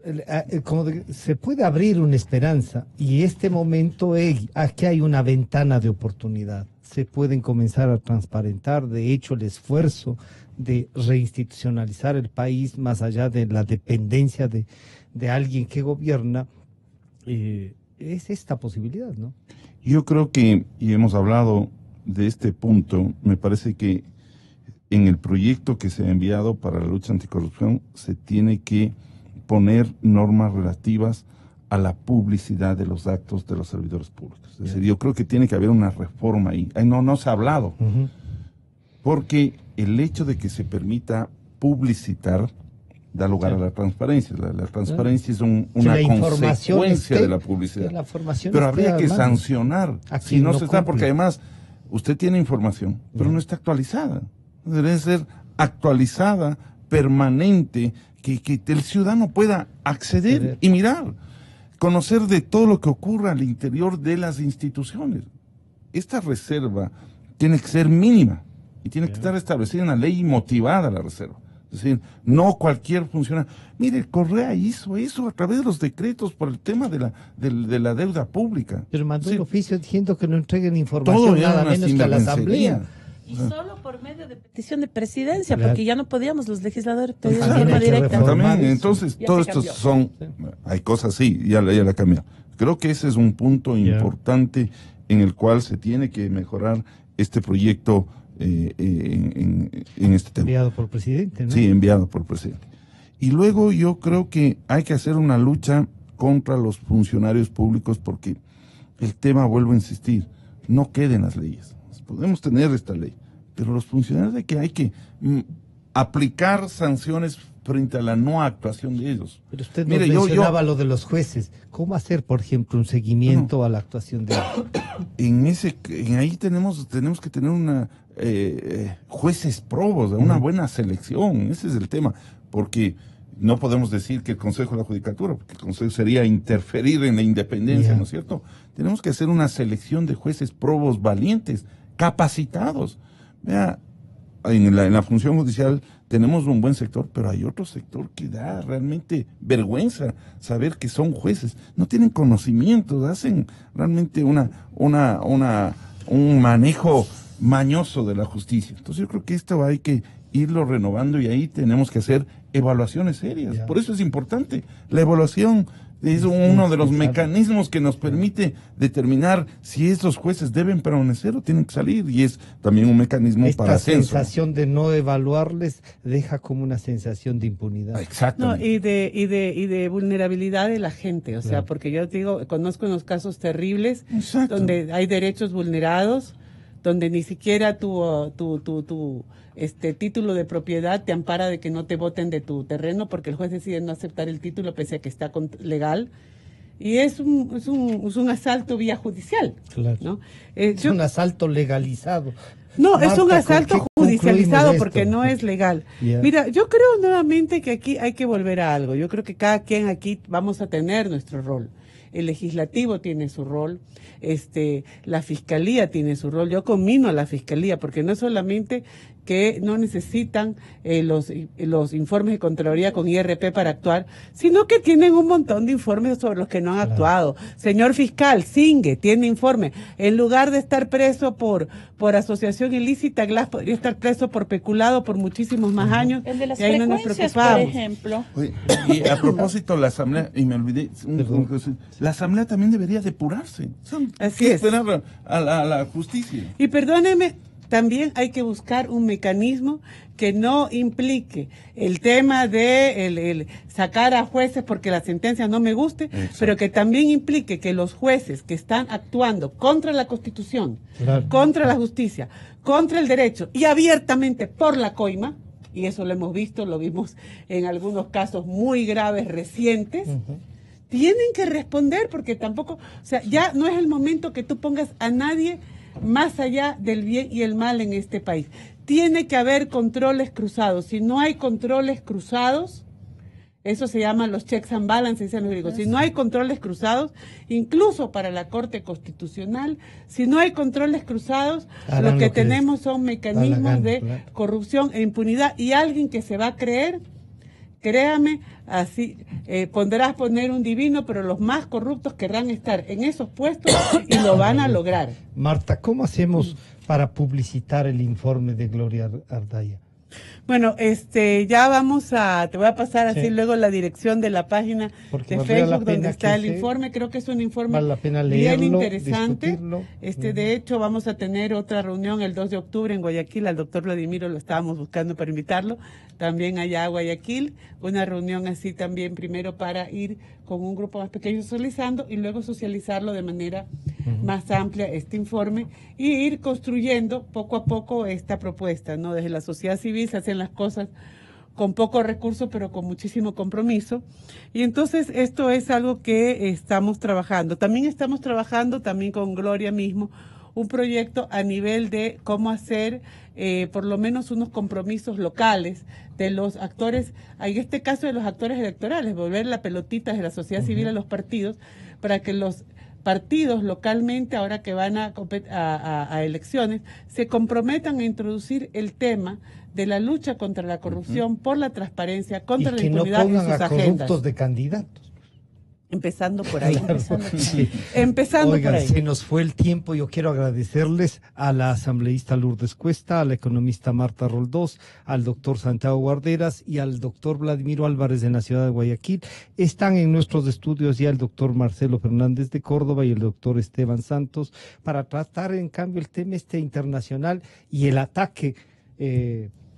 se puede abrir una esperanza, y este momento aquí hay una ventana de oportunidad, se pueden comenzar a transparentar, de hecho el esfuerzo de reinstitucionalizar el país más allá de la dependencia de alguien que gobierna, es esta posibilidad, ¿no? Yo creo que, y hemos hablado de este punto, me parece que en el proyecto que se ha enviado para la lucha anticorrupción se tiene que poner normas relativas a la publicidad de los actos de los servidores públicos. Es decir, yo creo que tiene que haber una reforma ahí. No se ha hablado. Porque el hecho de que se permita publicitar da lugar a la transparencia. La transparencia es una consecuencia de la publicidad. Pero habría que sancionar si no se está, porque además usted tiene información, pero no está actualizada. Debe ser actualizada, permanente, que el ciudadano pueda acceder y mirar, conocer de todo lo que ocurre al interior de las instituciones. Esta reserva tiene que ser mínima. Y tiene que estar establecida en la ley y motivada la reserva. Es decir, no cualquier funcionario. Mire, Correa hizo eso a través de los decretos por el tema de la deuda pública. Pero mandó el oficio diciendo que no entreguen información nada menos que a la Asamblea. Y solo por medio de petición de presidencia, porque ya no podíamos los legisladores pedir forma directa. También, entonces, todo esto hay cosas así, ya la cambiaron. Creo que ese es un punto importante en el cual se tiene que mejorar este proyecto en este tema. Enviado por el presidente, ¿no? Sí, enviado por el presidente. Y luego yo creo que hay que hacer una lucha contra los funcionarios públicos porque el tema, vuelvo a insistir, no queda en las leyes. Podemos tener esta ley, pero los funcionarios hay que aplicar sanciones frente a la no actuación de ellos. Pero usted nos mencionaba lo de los jueces. ¿Cómo hacer, por ejemplo, un seguimiento a la actuación de ellos? Ahí tenemos que tener jueces probos, una buena selección. Ese es el tema, porque no podemos decir que el Consejo de la Judicatura, porque el Consejo sería interferir en la independencia, ¿no es cierto? Tenemos que hacer una selección de jueces probos valientes, capacitados. Vea, en la función judicial tenemos un buen sector, pero hay otro sector que da realmente vergüenza saber que son jueces. No tienen conocimientos, hacen realmente un manejo mañoso de la justicia. Entonces yo creo que esto hay que irlo renovando y ahí tenemos que hacer evaluaciones serias. Por eso es importante. La evaluación es uno de los mecanismos que nos permite determinar si estos jueces deben permanecer o tienen que salir, y es también un mecanismo para ascenso. Esta sensación de no evaluarles deja como una sensación de impunidad. Exactamente. No, y de vulnerabilidad de la gente, o sea, porque yo te digo, conozco unos casos terribles donde hay derechos vulnerados, donde ni siquiera tu título de propiedad te ampara de que no te boten de tu terreno porque el juez decide no aceptar el título pese a que está legal, y es un asalto vía judicial. Claro. ¿No? Es un asalto legalizado. No, Marta, es un asalto judicializado porque esto? no es legal. Mira, yo creo nuevamente que aquí hay que volver a algo. Yo creo que cada quien aquí vamos a tener nuestro rol. El legislativo tiene su rol, la fiscalía tiene su rol. Yo conmino a la fiscalía porque no es solamente que no necesitan los informes de Contraloría con IRP para actuar, sino que tienen un montón de informes sobre los que no han actuado. Señor fiscal, Singue tiene informe. En lugar de estar preso por asociación ilícita, Glass podría estar preso por peculado por muchísimos más años. El de las y ahí frecuencias, no por ejemplo. Oye, y a propósito, la Asamblea, y me olvidé, la Asamblea también debería depurarse. Así es. Esperar a la justicia. Y perdóneme, también hay que buscar un mecanismo que no implique el tema de el sacar a jueces porque la sentencia no me guste, pero que también implique que los jueces que están actuando contra la Constitución, contra la justicia, contra el derecho y abiertamente por la coima, y eso lo hemos visto, lo vimos en algunos casos muy graves recientes, tienen que responder, porque tampoco, o sea, ya no es el momento que tú pongas a nadie más allá del bien y el mal en este país. Tiene que haber controles cruzados. Si no hay controles cruzados, eso se llama los checks and balances, dicen los gringos. Si no hay controles cruzados, incluso para la Corte Constitucional, si no hay controles cruzados, lo que tenemos son mecanismos de corrupción e impunidad, y alguien que se va a creer, créame, así podrás poner un divino, pero los más corruptos querrán estar en esos puestos y lo van a lograr. Marta, ¿cómo hacemos para publicitar el informe de Gloria Ardaya? Bueno, ya te voy a pasar así luego la dirección de la página de Facebook donde está el informe. Creo que es un informe vale la pena leerlo, bien interesante. discutirlo. De hecho, vamos a tener otra reunión el 2 de octubre en Guayaquil. Al doctor Vladimiro lo estábamos buscando para invitarlo también allá a Guayaquil. Una reunión así también, primero para ir con un grupo más pequeño socializando y luego socializarlo de manera más amplia este informe y ir construyendo poco a poco esta propuesta, ¿no? Desde la sociedad civil se hacen las cosas con pocos recursos pero con muchísimo compromiso, y entonces esto es algo que estamos trabajando. También estamos trabajando también con Gloria mismo un proyecto a nivel de cómo hacer por lo menos unos compromisos locales de los actores, en este caso de los actores electorales, volver la pelotita de la sociedad civil a los partidos, para que los partidos localmente, ahora que van a elecciones, se comprometan a introducir el tema de la lucha contra la corrupción, por la transparencia, contra la impunidad en sus agendas. Corruptos de candidatos. Empezando por ahí. Sí. Empezando Oigan, por ahí. se nos fue el tiempo. Yo quiero agradecerles a la asambleísta Lourdes Cuesta, a la economista Marta Roldós, al doctor Santiago Guarderas y al doctor Vladimiro Álvarez de la ciudad de Guayaquil. Están en nuestros estudios ya el doctor Marcelo Fernández de Córdoba y el doctor Esteban Santos para tratar, en cambio, el tema internacional y el ataque,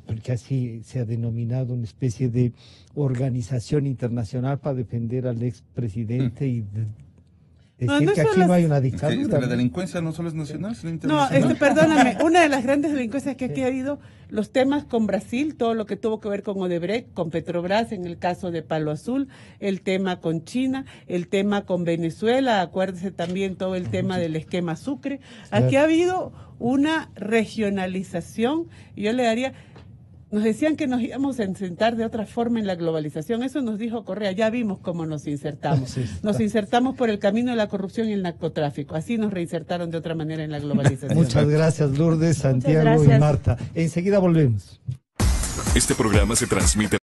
porque así se ha denominado una especie de organización internacional para defender al expresidente y decir que aquí no hay una dictadura. La delincuencia no solo es nacional, sino No, internacional. perdóname, una de las grandes delincuencias que aquí ha habido, los temas con Brasil, todo lo que tuvo que ver con Odebrecht, con Petrobras, en el caso de Palo Azul, el tema con China, el tema con Venezuela, acuérdese también todo el tema del esquema Sucre. Aquí ha habido una regionalización, y yo le daría... Nos decían que nos íbamos a insertar de otra forma en la globalización. Eso nos dijo Correa. Ya vimos cómo nos insertamos. Nos insertamos por el camino de la corrupción y el narcotráfico. Así nos reinsertaron de otra manera en la globalización. Muchas gracias, Lourdes, Santiago y Marta. Enseguida volvemos. Este programa se transmite